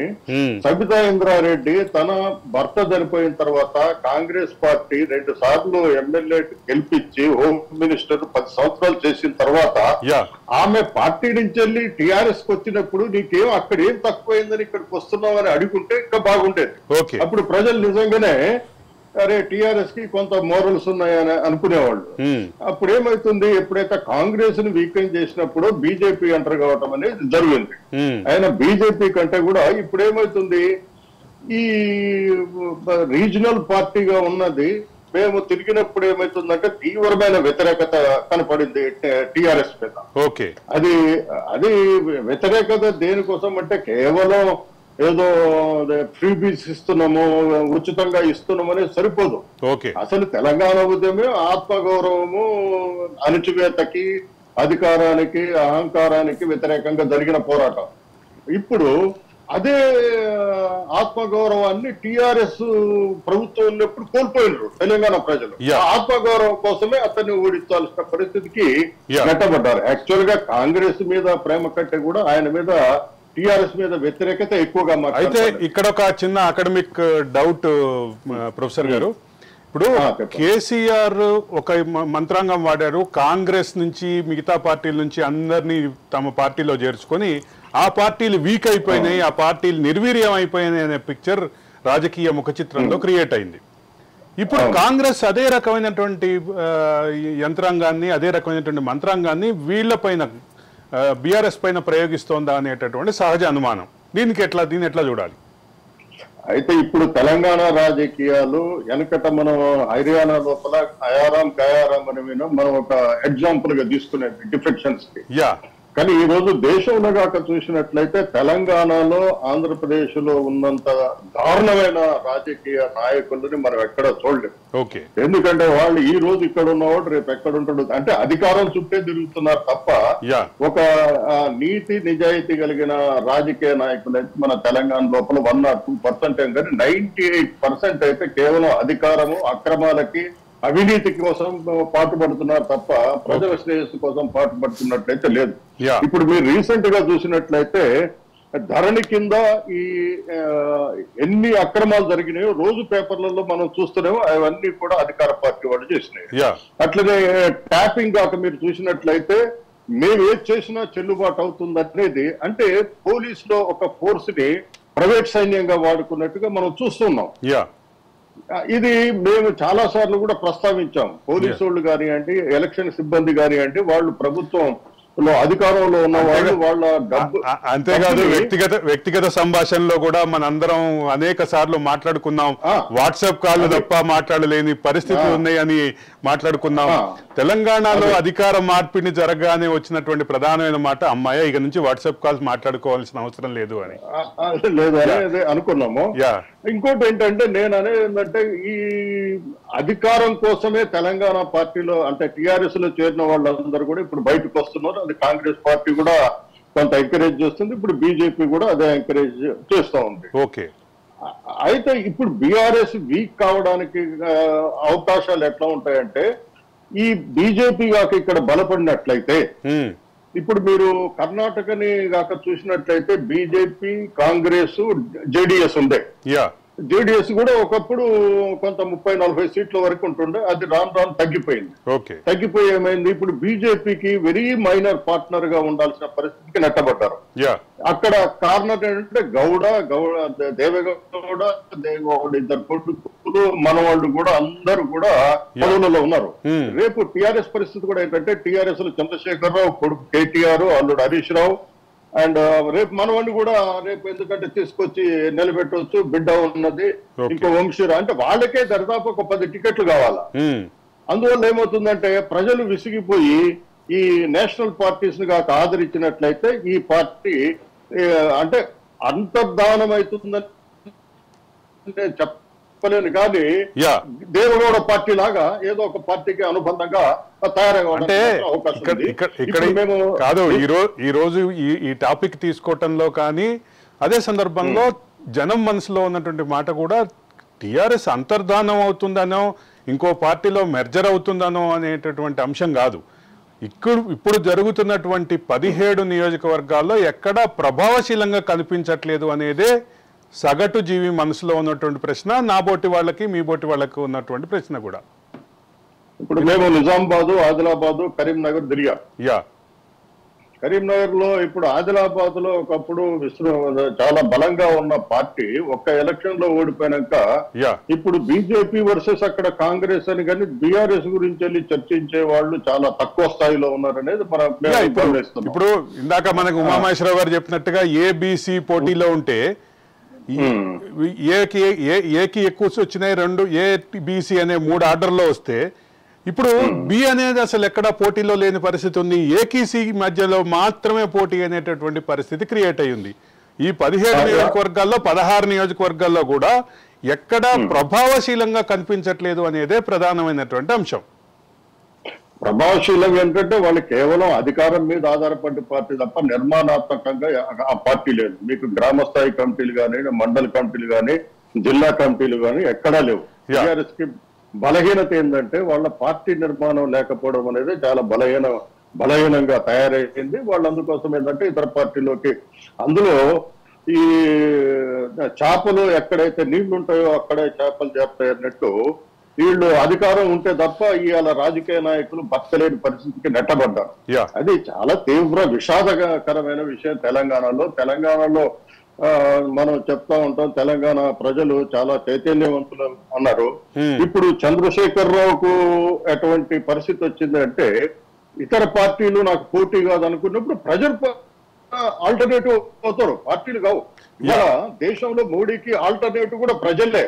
సబితా ఇంద్రారెడ్డి తన భర్త చనిపోయిన తర్వాత కాంగ్రెస్ పార్టీ 2 సార్లు ఎమ్మెల్యే గెలిపించి హోమ్ మినిస్టర్ 10 సంవత్సరాలు చేసిన తర్వాత ఆమె పార్టీ నుంచి వెళ్ళి టిఆర్ఎస్ కి వచ్చినప్పుడు నీకేం అక్కడ ఏం తక్కువైందని ఇక్కడికి వస్తున్నావు అని అడుగుంటే ఇంకా బాగుండేది. అప్పుడు ప్రజలు నిజంగానే అరే టిఆర్ఎస్ కి కొంత మోరల్స్ ఉన్నాయని అనుకునేవాళ్ళు. అప్పుడు ఏమైతుంది, ఎప్పుడైతే కాంగ్రెస్ ని వీకెండ్ చేసినప్పుడు బీజేపీ ఎంటర్ కావటం అనేది జరిగింది. ఆయన బీజేపీ కంటే కూడా ఇప్పుడు ఏమైతుంది, ఈ రీజనల్ పార్టీగా ఉన్నది మేము తిరిగినప్పుడు ఏమైతుందంటే తీవ్రమైన వ్యతిరేకత కనపడింది టిఆర్ఎస్ మీద. అది వ్యతిరేకత దేనికోసం అంటే కేవలం ఏదో ఫ్రీబీస్ ఇస్తున్నాము, ఉచితంగా ఇస్తున్నాము అనేది సరిపోదు. అసలు తెలంగాణ ఉద్యమే ఆత్మగౌరవము, అణచివేతకి, అధికారానికి, అహంకారానికి వ్యతిరేకంగా జరిగిన పోరాటం. ఇప్పుడు అదే ఆత్మగౌరవాన్ని టిఆర్ఎస్ ప్రభుత్వం ఉన్నప్పుడు కోల్పోయినారు తెలంగాణ ప్రజలు. ఆత్మగౌరవం కోసమే అతన్ని ఓడించాల్సిన పరిస్థితికి నెట్టబడ్డారు. యాక్చువల్ గా కాంగ్రెస్ మీద ప్రేమ కంటే కూడా ఆయన మీద, టిఆర్ఎస్ మీద వ్యతిరేకత ఎక్కువగా. అయితే ఇక్కడ ఒక చిన్న అకాడమిక్ డౌట్ ప్రొఫెసర్ గారు, ఇప్పుడు కేసీఆర్ ఒక మంత్రాంగం వాడారు, కాంగ్రెస్ నుంచి మిగతా పార్టీల నుంచి అందరినీ తమ పార్టీలో చేర్చుకొని ఆ పార్టీలు వీక్ అయిపోయినాయి, ఆ పార్టీలు నిర్వీర్యం అయిపోయినాయి అనే పిక్చర్ రాజకీయ ముఖ చిత్రంలో క్రియేట్ అయింది. ఇప్పుడు కాంగ్రెస్ అదే రకమైనటువంటి యంత్రాంగాన్ని, అదే రకమైనటువంటి మంత్రాంగాన్ని వీళ్లపైన, బీఆర్ఎస్ పైన ప్రయోగిస్తోందా అనేటటువంటి సహజ అనుమానం. దీన్ని ఎట్లా చూడాలి? అయితే ఇప్పుడు తెలంగాణ రాజకీయాలు వెనకట మనం హర్యానా లోపల అయారాం గయారాం అని మనం ఒక ఎగ్జాంపుల్ గా తీసుకునే డిఫెక్షన్స్ కి. కానీ ఈ రోజు దేశంలో కాక చూసినట్లయితే తెలంగాణలో, ఆంధ్రప్రదేశ్ లో ఉన్నంత దారుణమైన రాజకీయ నాయకులని మనం ఎక్కడ చూడలేము. ఎందుకంటే వాళ్ళు ఈ రోజు ఇక్కడ ఉన్నవాడు రేపు ఎక్కడ ఉంటాడు అంటే అధికారం చుట్టే తిరుగుతున్నారు తప్ప ఒక నీతి నిజాయితీ కలిగిన రాజకీయ నాయకులు అయితే మన తెలంగాణ లోపల 1 or 2% కానీ 98% అయితే కేవలం అధికారము, అక్రమాలకి, అవినీతి కోసం పాటుపడుతున్నారు తప్ప ప్రజల శ్రేయస్సు కోసం పాటుపడుతున్నట్లయితే లేదు. ఇప్పుడు మీరు రీసెంట్ గా చూసినట్లయితే ధరణి కింద ఈ ఎన్ని అక్రమాలు జరిగినాయో రోజు పేపర్లలో మనం చూస్తున్నామో అవన్నీ కూడా అధికార పార్టీ వాళ్ళు చేసినాయి. అట్లనే ట్యాపింగ్ కాక మీరు చూసినట్లయితే మేము ఏది చేసినా చెల్లుబాటు అవుతుంది అనేది, అంటే పోలీసులో ఒక ఫోర్స్ ని ప్రైవేట్ సైన్యంగా వాడుకున్నట్టుగా మనం చూస్తున్నాం. ఇది మేము చాలా సార్లు కూడా ప్రస్తావించాం. పోలీసు వాళ్ళు కానివ్వండి, ఎలక్షన్ సిబ్బంది కానివ్వండి, వాళ్ళు ప్రభుత్వం అధికారంలో ఉన్న వాళ్ళు వాళ్ళ డబ్బు. అంతేకాదు వ్యక్తిగత సంభాషణలో కూడా మనందరం అనేక సార్లు మాట్లాడుకున్నాం. వాట్సాప్ కాల్ తప్ప మాట్లాడలేని పరిస్థితులు ఉన్నాయని మాట్లాడుకున్నాం. తెలంగాణలో అధికార మార్పిడి జరగగానే వచ్చినటువంటి ప్రధానమైన మాట, అమ్మాయి ఇక నుంచి వాట్సాప్ కాల్స్ మాట్లాడుకోవాల్సిన అవసరం లేదు అని అనుకున్నాము. ఇంకోటి ఏంటంటే నేను అనేది ఏంటంటే ఈ అధికారం కోసమే తెలంగాణ పార్టీలో అంటే టిఆర్ఎస్ లో చేరిన వాళ్ళందరూ కూడా ఇప్పుడు బయటకు వస్తున్నారు. అది కాంగ్రెస్ పార్టీ కూడా కొంత ఎంకరేజ్ చేస్తుంది, ఇప్పుడు బీజేపీ కూడా అదే ఎంకరేజ్ చేస్తూ ఉంది. అయితే ఇప్పుడు బీఆర్ఎస్ వీక్ కావడానికి అవకాశాలు ఎట్లా ఉంటాయంటే, ఈ బీజేపీ కాక ఇక్కడ బలపడినట్లయితే, ఇప్పుడు మీరు కర్ణాటకని కాక చూసినట్లయితే బీజేపీ, కాంగ్రెస్, జేడీఎస్ ఉండే. జేడీఎస్ కూడా ఒకప్పుడు కొంత 30-40 సీట్ల వరకు ఉంటుండే, అది రాను తగ్గిపోయింది. తగ్గిపోయి ఏమైంది, ఇప్పుడు బీజేపీకి వెరీ మైనర్ పార్ట్నర్ గా ఉండాల్సిన పరిస్థితికి నెట్టబడ్డారు. అక్కడ కారణం ఏంటంటే దేవేగౌడ, ఇద్దరు కొడుకులు, మనవాళ్ళు కూడా అందరూ కూడా పదవులలో ఉన్నారు. రేపు టిఆర్ఎస్ పరిస్థితి కూడా ఏంటంటే, టిఆర్ఎస్ లో చంద్రశేఖరరావు కొడుకు కేటీఆర్, అల్లుడు హరీష్ రావు, అండ్ రేపు మనవాడిని కూడా రేపు ఎందుకంటే తీసుకొచ్చి నిలబెట్టవచ్చు, బిడ్డ ఉన్నది, ఇంకో వంశీరా అంటే వాళ్ళకే దరిదాపు ఒక 10 టికెట్లు కావాలా. అందువల్ల ఏమవుతుందంటే ప్రజలు విసిగిపోయి ఈ నేషనల్ పార్టీస్ ని కాక ఆదరించినట్లయితే ఈ పార్టీ అంటే అంతర్ధానం అవుతుందని నేను చెప్పలేను, కానీ దేవగౌడ పార్టీ లాగా ఏదో ఒక పార్టీకి అనుబంధంగా అంటే కాదు ఈ రోజు ఈ టాపిక్ తీసుకోవటంలో కానీ అదే సందర్భంలో జనం మనసులో ఉన్నటువంటి మాట కూడా టిఆర్ఎస్ అంతర్ధానం అవుతుందనో ఇంకో పార్టీలో మెర్జర్ అవుతుందనో అనేటటువంటి అంశం కాదు. ఇప్పుడు జరుగుతున్నటువంటి 17 నియోజకవర్గాల్లో ఎక్కడా ప్రభావశీలంగా కనిపించట్లేదు అనేదే సగటు జీవి మనసులో ఉన్నటువంటి ప్రశ్న, నా బోటి వాళ్ళకి మీ బోటి వాళ్ళకి ఉన్నటువంటి ప్రశ్న కూడా. ఇప్పుడు మేము నిజామాబాదు, ఆదిలాబాదు, కరీంనగర్ తిరిగాం. కరీంనగర్ లో ఇప్పుడు ఆదిలాబాద్ లో ఒకప్పుడు చాలా బలంగా ఉన్న పార్టీ ఒక్క ఎలక్షన్ లో ఓడిపోయినాక ఇప్పుడు బీజేపీ వర్సెస్ అక్కడ కాంగ్రెస్ అని కానీ బీఆర్ఎస్ గురించి వెళ్ళి చర్చించే వాళ్ళు చాలా తక్కువ స్థాయిలో ఉన్నారనేది మనం ఇప్పుడు ఇందాక మనకు ఉమామహేశ్వరరావు గారు చెప్పినట్టుగా ఏబిసి పోటీలో ఉంటే ఏకి ఎక్కువ వచ్చినాయి, 2 ఏబిసి అనే 3 ఆర్డర్లో వస్తే ఇప్పుడు బి అనేది అసలు ఎక్కడా పోటీలో లేని పరిస్థితి ఉంది. ఏకీసీ మధ్యలో మాత్రమే పోటీ అనేటటువంటి పరిస్థితి క్రియేట్ అయ్యింది. ఈ 17 నియోజకవర్గాల్లో 16 నియోజకవర్గాల్లో కూడా ఎక్కడా ప్రభావశీలంగా కనిపించట్లేదు అనేదే ప్రధానమైనటువంటి అంశం. ప్రభావశీలంగా ఏంటంటే వాళ్ళు కేవలం అధికారం మీద ఆధారపడే పార్టీ తప్ప నిర్మాణాత్మకంగా ఆ పార్టీ లేదు. మీకు గ్రామ స్థాయి కమిటీలు కానీ, మండల కమిటీలు కానీ, జిల్లా కమిటీలు కానీ ఎక్కడా లేవు. టీఆర్ఎస్ కి బలహీనత ఏంటంటే వాళ్ళ పార్టీ నిర్మాణం లేకపోవడం అనేది చాలా బలహీనంగా తయారైంది. వాళ్ళు అందుకోసం ఏంటంటే ఇతర పార్టీలోకి, అందులో ఈ చేపలు ఎక్కడైతే నీళ్లు ఉంటాయో అక్కడే చేపలు చేస్తాయి అన్నట్టు వీళ్ళు అధికారం ఉంటే తప్ప ఇవాళ రాజకీయ నాయకులు బతకలేని పరిస్థితికి నెట్టబడ్డారు. అది చాలా తీవ్ర విషాదకరమైన విషయం. తెలంగాణలో మనం చెప్తా ఉంటాం, తెలంగాణ ప్రజలు చాలా చైతన్యవంతులు అన్నారు. ఇప్పుడు చంద్రశేఖరరావుకు ఎటువంటి పరిస్థితి వచ్చిందంటే ఇతర పార్టీలు నాకు పోటీ కాదు అనుకున్నప్పుడు ప్రజలు ఆల్టర్నేటివ్ అవుతారు, పార్టీలు కావు. ఇవాళ దేశంలో మోడీకి ఆల్టర్నేటివ్ కూడా ప్రజలే.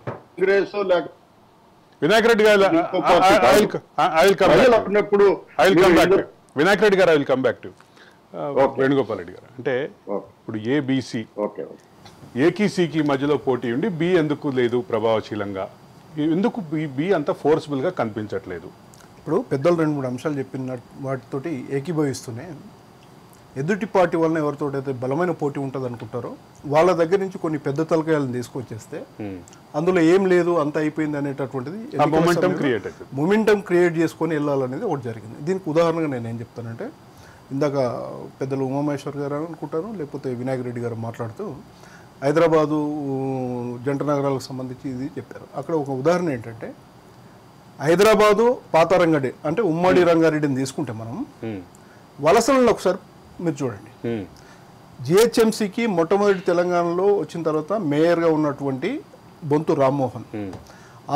కాంగ్రెస్ లేక వినాయక్ రెడ్డి గారు I will come back to Venugopal Reddy గారు. అంటే ఇప్పుడు ఏబిసి ఏకీసీకి మధ్యలో పోటీ ఉండి బి ఎందుకు లేదు ప్రభావశీలంగా, ఎందుకు బి అంత ఫోర్స్ఫుల్ గా కనిపించట్లేదు? ఇప్పుడు పెద్దలు 2-3 అంశాలు చెప్పిన వాటితోటి ఏకీభవిస్తూనే ఎదుటి పార్టీ వలన ఎవరితో అయితే బలమైన పోటీ ఉంటుంది అనుకుంటారో వాళ్ళ దగ్గర నుంచి కొన్ని పెద్ద తలకాయలను తీసుకొచ్చేస్తే అందులో ఏం లేదు, అంత అయిపోయింది అనేటటువంటిది మొమెంటం క్రియేట్ చేసుకొని వెళ్ళాలనేది ఒకటి జరిగింది. దీనికి ఉదాహరణగా నేను ఏం చెప్తానంటే, ఇందాక పెద్దలు ఉమామహేశ్వర్ గారు అనుకుంటారు, లేకపోతే వినాయక్ రెడ్డి గారు మాట్లాడుతూ హైదరాబాదు జంట నగరాలకు సంబంధించి ఇది చెప్పారు. అక్కడ ఒక ఉదాహరణ ఏంటంటే, హైదరాబాదు పాత రంగారెడ్డి అంటే ఉమ్మడి రంగారెడ్డిని తీసుకుంటే మనం వలసలను ఒకసారి మీరు చూడండి. జిహెచ్ఎంసీకి మొట్టమొదటి తెలంగాణలో వచ్చిన తర్వాత మేయర్గా ఉన్నటువంటి బొంతు రామ్మోహన్,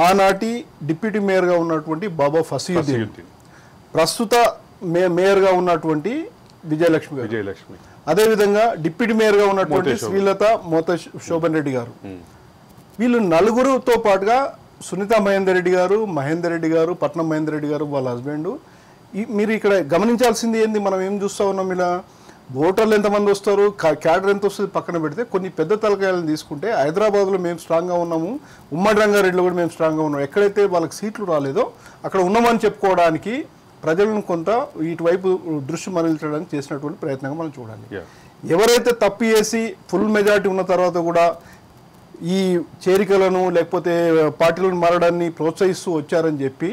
ఆనాటి డిప్యూటీ మేయర్గా ఉన్నటువంటి బాబా ఫసీయుద్దీన్, ప్రస్తుత మేయర్గా ఉన్నటువంటి విజయలక్ష్మి, అదేవిధంగా డిప్యూటీ మేయర్గా ఉన్నటువంటి శ్రీలత మోత శోభన్ రెడ్డి గారు. వీళ్ళు నలుగురుతో పాటుగా సునీత మహేందర్ రెడ్డి గారు, మహేందర్ రెడ్డి గారు, పట్నం మహేందర్ రెడ్డి గారు వాళ్ళ హస్బెండ్. మీరు ఇక్కడ గమనించాల్సింది ఏంది, మనం ఏం చూస్తూ ఉన్నాం, ఇలా ఓటర్లు ఎంతమంది వస్తారు, క్యాడర్ ఎంత వస్తుంది పక్కన పెడితే కొన్ని పెద్ద తలకాయలను తీసుకుంటే హైదరాబాద్లో మేము స్ట్రాంగ్గా ఉన్నాము, ఉమ్మడి రంగారెడ్డిలో కూడా మేము స్ట్రాంగ్గా ఉన్నాము, ఎక్కడైతే వాళ్ళకి సీట్లు రాలేదో అక్కడ ఉన్నామని చెప్పుకోవడానికి ప్రజలను కొంత ఇటువైపు దృష్టి మరల్చడానికి చేసినటువంటి ప్రయత్నంగా మనం చూడాలి. ఎవరైతే తప్పు చేసి ఫుల్ మెజారిటీ ఉన్న తర్వాత కూడా ఈ చేరికలను లేకపోతే పార్టీలను మారడాన్ని ప్రోత్సహిస్తూ వచ్చారని చెప్పి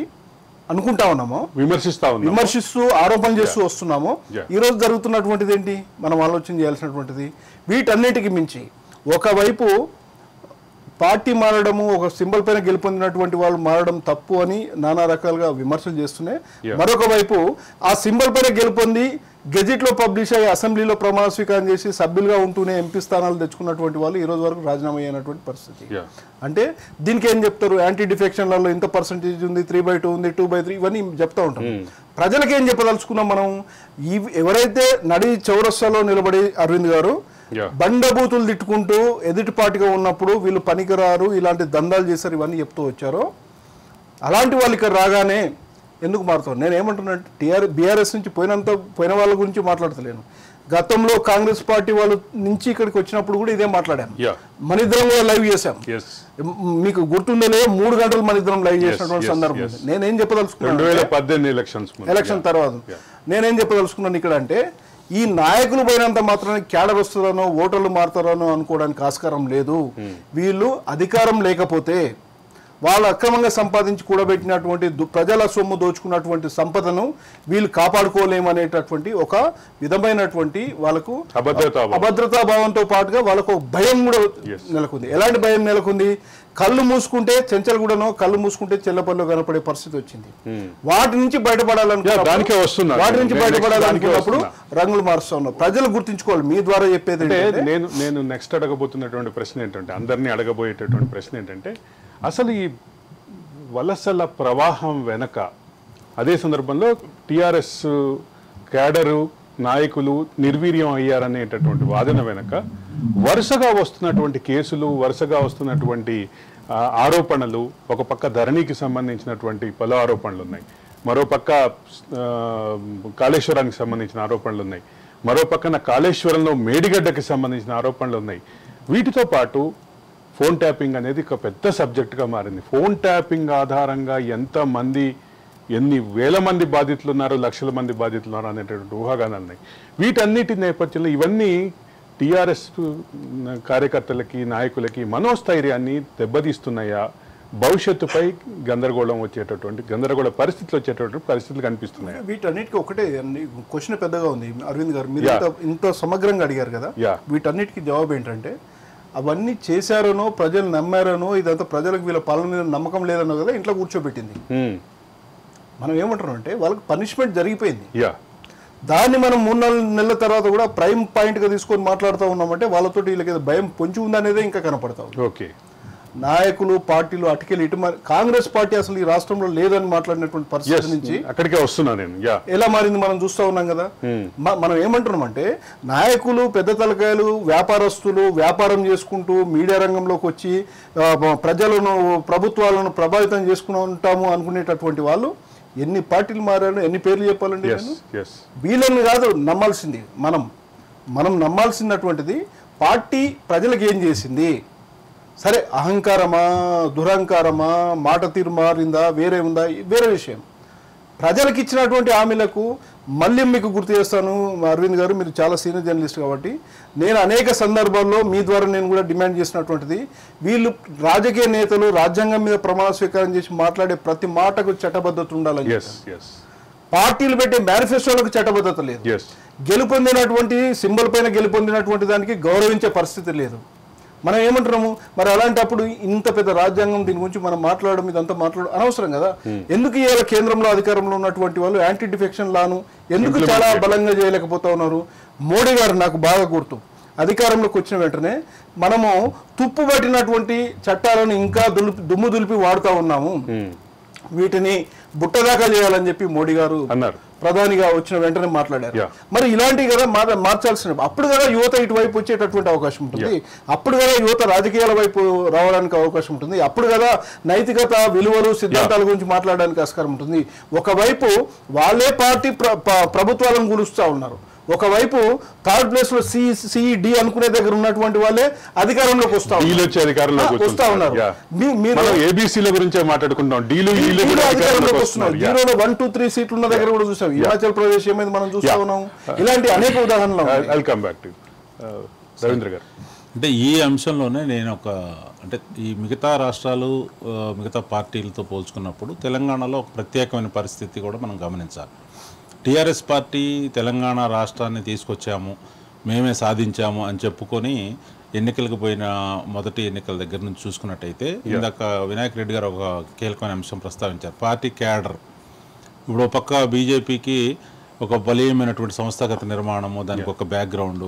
అనుకుంటా ఉన్నామో, విమర్శిస్తూ ఆరోపణలు చేస్తూ వస్తున్నామో, ఈరోజు జరుగుతున్నటువంటిది ఏంటి మనం ఆలోచన చేయాల్సినటువంటిది. వీటన్నిటికి మించి ఒకవైపు పార్టీ మారడము, ఒక సింబల్ పైన గెలుపొందినటువంటి వాళ్ళు మారడం తప్పు అని నానా రకాలుగా విమర్శలు చేస్తున్నాయి. మరొక వైపు ఆ సింబల్ పైన గెలుపొంది గెజిట్లో పబ్లిష్ అయ్యి అసెంబ్లీలో ప్రమాణ స్వీకారం చేసి సభ్యులుగా ఉంటూనే ఎంపీ స్థానాలు తెచ్చుకున్నటువంటి వాళ్ళు ఈ రోజు వరకు రాజీనామా అయినటువంటి పరిస్థితి. అంటే దీనికి ఏం చెప్తారు, యాంటీ డిఫెక్షన్లలో ఇంత పర్సంటేజ్ ఉంది, 3/2 ఉంది, 2/3 ఇవన్నీ చెప్తా ఉంటాం. ప్రజలకు ఏం చెప్పదలుచుకున్నాం మనం, ఎవరైతే నడి చౌరస్తాలో నిలబడి అరవింద్ గారు బండబూతులు తిట్టుకుంటూ ఎదుటి పార్టీగా ఉన్నప్పుడు వీళ్ళు పనికిరారు, ఇలాంటి దందాలు చేశారు, ఇవన్నీ చెప్తూ వచ్చారో అలాంటి వాళ్ళు ఇక్కడ రాగానే ఎందుకు మారుతాం? నేను ఏమంటున్నా అంటే బీఆర్ఎస్ నుంచి పోయిన వాళ్ళ గురించి మాట్లాడతలేను. గతంలో కాంగ్రెస్ పార్టీ వాళ్ళు నుంచి ఇక్కడికి వచ్చినప్పుడు కూడా ఇదే మాట్లాడాను. మన ఇద్దరం కూడా లైవ్ చేశాం. మీకు గుర్తుందలే 3 గంటలు మన ఇద్దరం లైవ్ చేసినటువంటి సందర్భం. నేనేం చెప్పదలుచుకున్నాను, 2018 ఎలక్షన్ తర్వాత నేనేం చెప్పదలుచుకున్నాను ఇక్కడ అంటే, ఈ నాయకులు పోయినంత మాత్రాన్ని క్యాడర్ వస్తుందనో ఓటర్లు మారుతారనో అనుకోవడానికి ఆస్కారం లేదు. వీళ్ళు అధికారం లేకపోతే వాళ్ళు అక్రమంగా సంపాదించి కూడబెట్టినటువంటి ప్రజల సొమ్ము దోచుకున్నటువంటి సంపదను వీళ్ళు కాపాడుకోలేమనేటటువంటి ఒక విధమైనటువంటి వాళ్ళకు అభద్రతా భావంతో పాటుగా వాళ్ళకు భయం కూడా నెలకొంది. ఎలాంటి భయం నెలకొంది? కళ్ళు మూసుకుంటే చెంచల్గూడనో కళ్ళు మూసుకుంటే చెల్లపల్లిలో కనపడే పరిస్థితి వచ్చింది. వాటి నుంచి బయటపడాలనుకున్నప్పుడు రంగులు మారుస్తా ఉన్నారు. ప్రజలు గుర్తించుకోవాలి. మీ ద్వారా చెప్పేది నేను నెక్స్ట్ అడగబోతున్నటువంటి ప్రశ్న ఏంటంటే, అందరినీ అడగబోయేటటువంటి ప్రశ్న ఏంటంటే, అసలు ఈ వలసల ప్రవాహం వెనక, అదే సందర్భంలో టీఆర్ఎస్ క్యాడరు నాయకులు నిర్వీర్యం అయ్యారనేటటువంటి వాదన వెనక వరుసగా వస్తున్నటువంటి కేసులు, వరుసగా వస్తున్నటువంటి ఆరోపణలు, ఒక పక్క ధరణికి సంబంధించినటువంటి పలు ఆరోపణలు ఉన్నాయి, మరో పక్క కాళేశ్వరానికి సంబంధించిన ఆరోపణలు ఉన్నాయి, మరో పక్కన కాళేశ్వరంలో మేడిగడ్డకి సంబంధించిన ఆరోపణలు ఉన్నాయి. వీటితో పాటు ఫోన్ ట్యాపింగ్ అనేది ఒక పెద్ద సబ్జెక్టుగా మారింది. ఫోన్ ట్యాపింగ్ ఆధారంగా ఎన్ని వేల మంది బాధితులు ఉన్నారు, లక్షల మంది బాధితులు ఉన్నారు అనేటువంటి ఊహాగానాలు ఉన్నాయి. వీటన్నిటి నేపథ్యంలో ఇవన్నీ టీఆర్ఎస్ కార్యకర్తలకి, నాయకులకి మనోస్థైర్యాన్ని దెబ్బతీస్తున్నాయా? భవిష్యత్తుపై గందరగోళ పరిస్థితులు కనిపిస్తున్నాయి. వీటన్నిటికీ ఒకటే క్వశ్చన్ పెద్దగా ఉంది. అరవింద్ గారు, మీరు ఇంత సమగ్రంగా అడిగారు కదా, వీటన్నిటికీ జవాబు ఏంటంటే, అవన్నీ చేశారనో ప్రజలు నమ్మారనో, ఇదంతా ప్రజలకు వీళ్ళ పాలన మీద నమ్మకం లేదనో కదా ఇంట్లో కూర్చోబెట్టింది. మనం ఏమంటున్నాం అంటే, వాళ్ళకి పనిష్మెంట్ జరిగిపోయింది. దాన్ని మనం 3-4 నెలల తర్వాత కూడా ప్రైమ్ పాయింట్గా తీసుకొని మాట్లాడుతూ ఉన్నామంటే వాళ్ళతో వీళ్ళకి భయం పొంచి ఉందనేదే ఇంకా కనపడతాం. ఓకే, నాయకులు పార్టీలు అటుకెళ్ళి ఇటు కాంగ్రెస్ పార్టీ అసలు ఈ రాష్ట్రంలో లేదని మాట్లాడినటువంటి పరిస్థితి నుంచి అక్కడికే వస్తున్నా నేను ఎలా మారింది మనం చూస్తూ ఉన్నాం కదా. మనం ఏమంటున్నాం అంటే, నాయకులు, పెద్ద తలకాయలు, వ్యాపారస్తులు వ్యాపారం చేసుకుంటూ మీడియా రంగంలోకి వచ్చి ప్రజలను, ప్రభుత్వాలను ప్రభావితం చేసుకుంటాము అనుకునేటటువంటి వాళ్ళు ఎన్ని పార్టీలు మారారు, ఎన్ని పేర్లు చెప్పాలండి. వీళ్ళని కాదు నమ్మాల్సింది, మనం నమ్మాల్సినటువంటిది పార్టీ ప్రజలకు ఏం చేసింది. సరే, అహంకారమా, దురహంకారమా, మాట తీరు మారిందా, వేరే ఉందా, వేరే విషయం. ప్రజలకు ఇచ్చినటువంటి హామీలకు మళ్ళీ మీకు గుర్తు చేస్తాను అరవింద్ గారు, మీరు చాలా సీనియర్ జర్నలిస్ట్ కాబట్టి, నేను అనేక సందర్భాల్లో మీ ద్వారా నేను కూడా డిమాండ్ చేసినటువంటిది, వీళ్ళు రాజకీయ నేతలు రాజ్యాంగం మీద ప్రమాణ స్వీకారం చేసి మాట్లాడే ప్రతి మాటకు చట్టబద్ధత ఉండాలని. పార్టీలు పెట్టే మేనిఫెస్టోలకు చట్టబద్ధత లేదు. గెలుపొందినటువంటి సింబల్ పైన గెలుపొందినటువంటి దానికి గౌరవించే పరిస్థితి లేదు. మనం ఏమంటున్నాము మరి? అలాంటప్పుడు ఇంత పెద్ద రాజ్యాంగం దీని గురించి మనం మాట్లాడడం, ఇదంతా అనవసరం కదా. ఎందుకు ఇవాళ కేంద్రంలో అధికారంలో ఉన్నటువంటి వాళ్ళు యాంటీ డిఫెక్షన్ లాను ఎందుకు చాలా బలంగా చేయలేకపోతా ఉన్నారు? మోడీ గారు నాకు బాగా గుర్తు, అధికారంలోకి వచ్చిన వెంటనే మనము తుప్పు పట్టినటువంటి చట్టాలను ఇంకా దుమ్ము దులిపి వాడుతూ ఉన్నాము, వీటిని బుట్టదాకా చేయాలని చెప్పి మోడీ గారు అన్నారు. ప్రధానిగా వచ్చిన వెంటనే మాట్లాడారు. మరి ఇలాంటివి కదా మార్చాల్సిన, అప్పుడు కదా యువత ఇటువైపు వచ్చేటటువంటి అవకాశం ఉంటుంది, అప్పుడు కదా యువత రాజకీయాల వైపు రావడానికి అవకాశం ఉంటుంది, అప్పుడు కదా నైతికత, విలువలు, సిద్ధాంతాల గురించి మాట్లాడడానికి ఆస్కారం ఉంటుంది. ఒకవైపు వాళ్ళే పార్టీ ప్రభుత్వాలను కూలుస్తూ ఉన్నారు, ఒకవైపు థర్డ్ ప్లేస్ లో సిఈడి అనుకునే దగ్గర ఉన్నటువంటి వాళ్ళే అధికారంలోకి వస్తా ఉన్నారు. ఏబీసీల గురించే మాట్లాడుకుంటాం, జీరోలో 1-2-3 సీట్లు ఉన్న దగ్గర కూడా చూసాం. హిమాచల్ ప్రదేశ్ ఏమైంది మనం చూస్తా ఉన్నాం. ఇలాంటి అనేక ఉదాహరణలు. రవీంద్ర గారు, అంటే ఈ అంశంలోనే నేను అంటే ఈ మిగతా రాష్ట్రాలు, మిగతా పార్టీలతో పోల్చుకున్నప్పుడు తెలంగాణలో ఒక ప్రత్యేకమైన పరిస్థితి కూడా మనం గమనించాలి. టీఆర్ఎస్ పార్టీ తెలంగాణ రాష్ట్రాన్ని తీసుకొచ్చాము, మేమే సాధించాము అని చెప్పుకొని ఎన్నికలకు పోయిన మొదటి ఎన్నికల దగ్గర నుంచి చూసుకున్నట్టయితే, ఇందాక వినాయక్ రెడ్డి గారు ఒక కీలకమైన అంశం ప్రస్తావించారు, పార్టీ క్యాడర్. ఇప్పుడు ఒక పక్క బీజేపీకి ఒక బలీయమైనటువంటి సంస్థాగత నిర్మాణము, దానికి ఒక బ్యాక్గ్రౌండ్,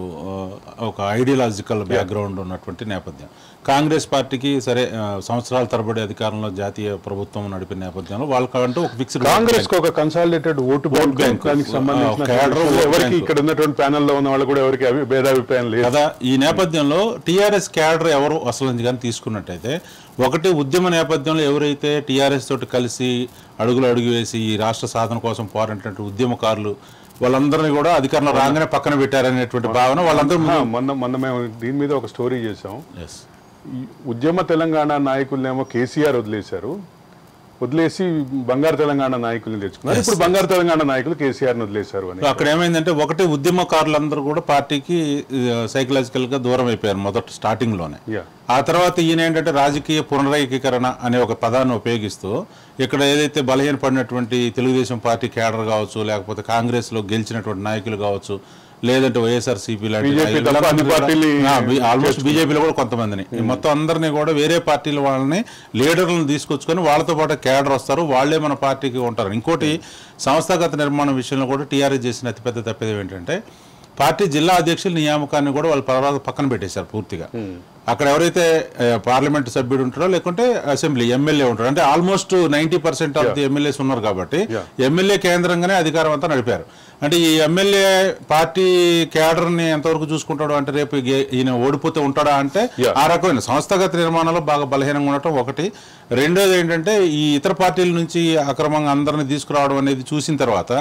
ఒక ఐడియాలజికల్ బ్యాక్గ్రౌండ్ ఉన్నటువంటి నేపథ్యం. కాంగ్రెస్ పార్టీకి సరే సంవత్సరాల తరబడి అధికారంలో జాతీయ ప్రభుత్వం నడిపిన నేపథ్యంలో వాళ్ళకంటూ ఒక ఫిక్స్డ్ కాంగ్రెస్ ఒక కన్సాలిడేటెడ్ ఓటు బ్యాంక్ ఇక్కడ ఉన్నటువంటి ప్యానెల్ లో ఉన్న వాళ్ళు కూడా ఎవరికి భేదాభిప్రాయం లేదు కదా. ఈ నేపథ్యంలో టీఆర్ఎస్ క్యాడర్ ఎవరు అసలు కానీ తీసుకున్నట్టయితే ఒకటి ఉద్యమ నేపథ్యంలో ఎవరైతే టీఆర్ఎస్ తోటి కలిసి అడుగు వేసి ఈ రాష్ట్ర సాధన కోసం పోరాడినటువంటి ఉద్యమకారులు వాళ్ళందరినీ కూడా అధికారంలో రాగానే పక్కన పెట్టారనేటువంటి భావన వాళ్ళందరూ మొన్న మేము దీని మీద ఒక స్టోరీ చేసాం. ఉద్యమ తెలంగాణ నాయకులనేమో కేసీఆర్ వదిలేసి బంగారు తెలంగాణ నాయకుల్ని తెచ్చుకున్నారు. ఇప్పుడు బంగారు తెలంగాణ నాయకులు కేసీఆర్ వదిలేశారు అని. అక్కడ ఏమైందంటే ఒకటి ఉద్యమకారులందరూ కూడా పార్టీకి సైకలాజికల్ గా దూరం అయిపోయారు మొదటి స్టార్టింగ్ లోనే. ఆ తర్వాత ఈయన ఏంటంటే రాజకీయ పునరైకీకరణ అనే ఒక పదాన్ని ఉపయోగిస్తూ ఇక్కడ ఏదైతే బలహీనపడినటువంటి తెలుగుదేశం పార్టీ కేడర్ కావచ్చు, లేకపోతే కాంగ్రెస్ లో గెలిచినటువంటి నాయకులు కావచ్చు, లేదంటే వైఎస్ఆర్సీపీ ఆల్మోస్ట్ బీజేపీలో కూడా కొంతమందిని మొత్తం అందరినీ కూడా వేరే పార్టీల వాళ్ళని లీడర్లను తీసుకొచ్చుకొని వాళ్ళతో పాటు కేడర్ వస్తారు, వాళ్లే మన పార్టీకి ఉంటారు. ఇంకోటి సంస్థాగత నిర్మాణం విషయంలో కూడా టీఆర్ఎస్ చేసిన అతిపెద్ద తప్పేది ఏంటంటే పార్టీ జిల్లా అధ్యక్షుల నియామకాన్ని కూడా వాళ్ళు పక్కన పెట్టేశారు పూర్తిగా. అక్కడ ఎవరైతే పార్లమెంట్ సభ్యుడు ఉంటారో లేకుంటే అసెంబ్లీ ఎమ్మెల్యే ఉంటారో, అంటే ఆల్మోస్ట్ 90% ఆఫ్ ది ఎమ్మెల్యేస్ ఉన్నారు కాబట్టి ఎమ్మెల్యే కేంద్రంగానే అధికారం అంతా నడిపారు. అంటే ఈ ఎమ్మెల్యే పార్టీ క్యాడర్ని ఎంతవరకు చూసుకుంటాడు అంటే రేపు ఈయన ఓడిపోతే ఉంటాడా అంటే ఆ రకమైన సంస్థాగత నిర్మాణంలో బాగా బలహీనంగా ఉండటం ఒకటి. రెండోది ఏంటంటే ఈ ఇతర పార్టీల నుంచి అక్రమంగా అందరినీ తీసుకురావడం అనేది చూసిన తర్వాత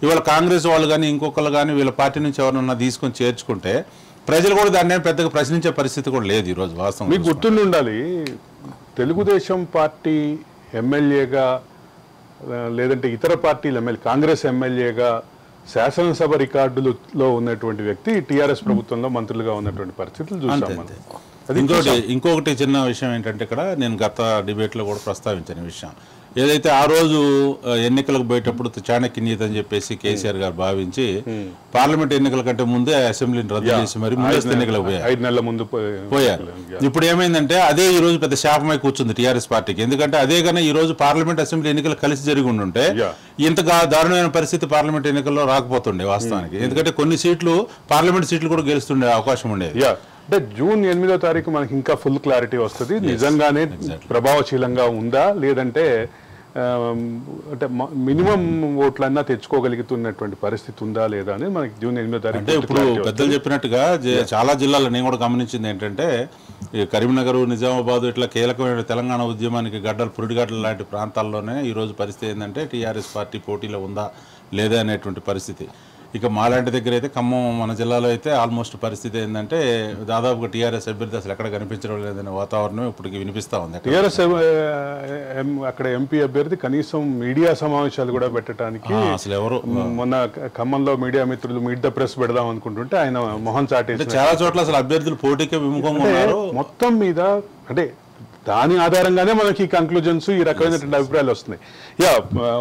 ఇవాళ కాంగ్రెస్ వాళ్ళు కానీ ఇంకొకళ్ళు కానీ వీళ్ళ పార్టీ నుంచి ఎవరన్నా తీసుకొని చేర్చుకుంటే ప్రజలు కూడా దాన్ని పెద్దగా ప్రశ్నించే పరిస్థితి కూడా లేదు ఈరోజు. వాస్తవం మీకు గుర్తుండి ఉండాలి, తెలుగుదేశం పార్టీ ఎమ్మెల్యేగా లేదంటే ఇతర పార్టీల ఎమ్మెల్యే కాంగ్రెస్ ఎమ్మెల్యేగా శాసనసభ రికార్డులలో ఉన్నటువంటి వ్యక్తి టీఆర్ఎస్ ప్రభుత్వంలో మంత్రులుగా ఉన్నటువంటి పరిస్థితులు చూసాం మనం. ఇంకొకటి చిన్న విషయం ఏంటంటే ఇక్కడ నేను గత డిబేట్లో కూడా ప్రస్తావించిన విషయం ఏదైతే ఆ రోజు ఎన్నికలకు పోయేటప్పుడు చాణక్య నీతి అని చెప్పేసి కేసీఆర్ గారు భావించి పార్లమెంట్ ఎన్నికల కంటే ముందే అసెంబ్లీని రద్దు చేసి మరి ముందస్తు ఎన్నికలకు పోయారు. 5 నెలల ముందు పోయారు. ఇప్పుడు ఏమైందంటే అదే ఈ రోజు పెద్ద శాపమై కూర్చుంది టీఆర్ఎస్ పార్టీకి. ఎందుకంటే అదే కన్నా ఈ రోజు పార్లమెంట్ అసెంబ్లీ ఎన్నికలు కలిసి జరిగి ఉండుంటే ఇంత దారుణమైన పరిస్థితి పార్లమెంట్ ఎన్నికల్లో రాకపోతుండే వాస్తవానికి. ఎందుకంటే కొన్ని సీట్లు పార్లమెంట్ సీట్లు కూడా గెలుస్తుండే అవకాశం ఉండేది. అంటే జూన్ 8వ తారీఖు మనకి ఇంకా ఫుల్ క్లారిటీ వస్తుంది, నిజంగానే ప్రభావశీలంగా ఉందా లేదంటే అంటే మినిమం ఓట్లన్నా తెచ్చుకోగలుగుతున్నటువంటి పరిస్థితి ఉందా లేదా అనేది మనకి జూన్ 8వ తారీఖు. అంటే ఇప్పుడు పెద్దలు చెప్పినట్టుగా చాలా జిల్లాలో నేను కూడా గమనించింది ఏంటంటే కరీంనగర్, నిజామాబాద్ ఇట్లా కీలకమైన తెలంగాణ ఉద్యమానికి పురిటిగడ్డలు లాంటి ప్రాంతాల్లోనే ఈరోజు పరిస్థితి ఏంటంటే టీఆర్ఎస్ పార్టీ పోటీలో ఉందా లేదా అనేటువంటి పరిస్థితి. ఇక మాలాంటి దగ్గర అయితే ఖమ్మం మన జిల్లాలో అయితే ఆల్మోస్ట్ పరిస్థితి ఏంటంటే దాదాపుగా టీఆర్ఎస్ అభ్యర్థి అసలు ఎక్కడ కనిపించడం లేదనే వాతావరణం ఇప్పటికి వినిపిస్తా ఉంది. టీఆర్ఎస్ అక్కడ ఎంపీ అభ్యర్థి కనీసం మీడియా సమావేశాలు కూడా పెట్టడానికి అసలు ఎవరు మొన్న ఖమ్మంలో మీడియా మిత్రులు మీట్ ద ప్రెస్ పెడదాం అనుకుంటుంటే ఆయన మొహం చాటేసి చాలా చోట్ల అసలు అభ్యర్థులు పోటీకే విముఖంగా ఉన్నారు. మొత్తం మీద అంటే దాని ఆధారంగానే మనకి కంక్లూజన్స్ ఈ రకమైనటువంటి అభిప్రాయాలు వస్తున్నాయి.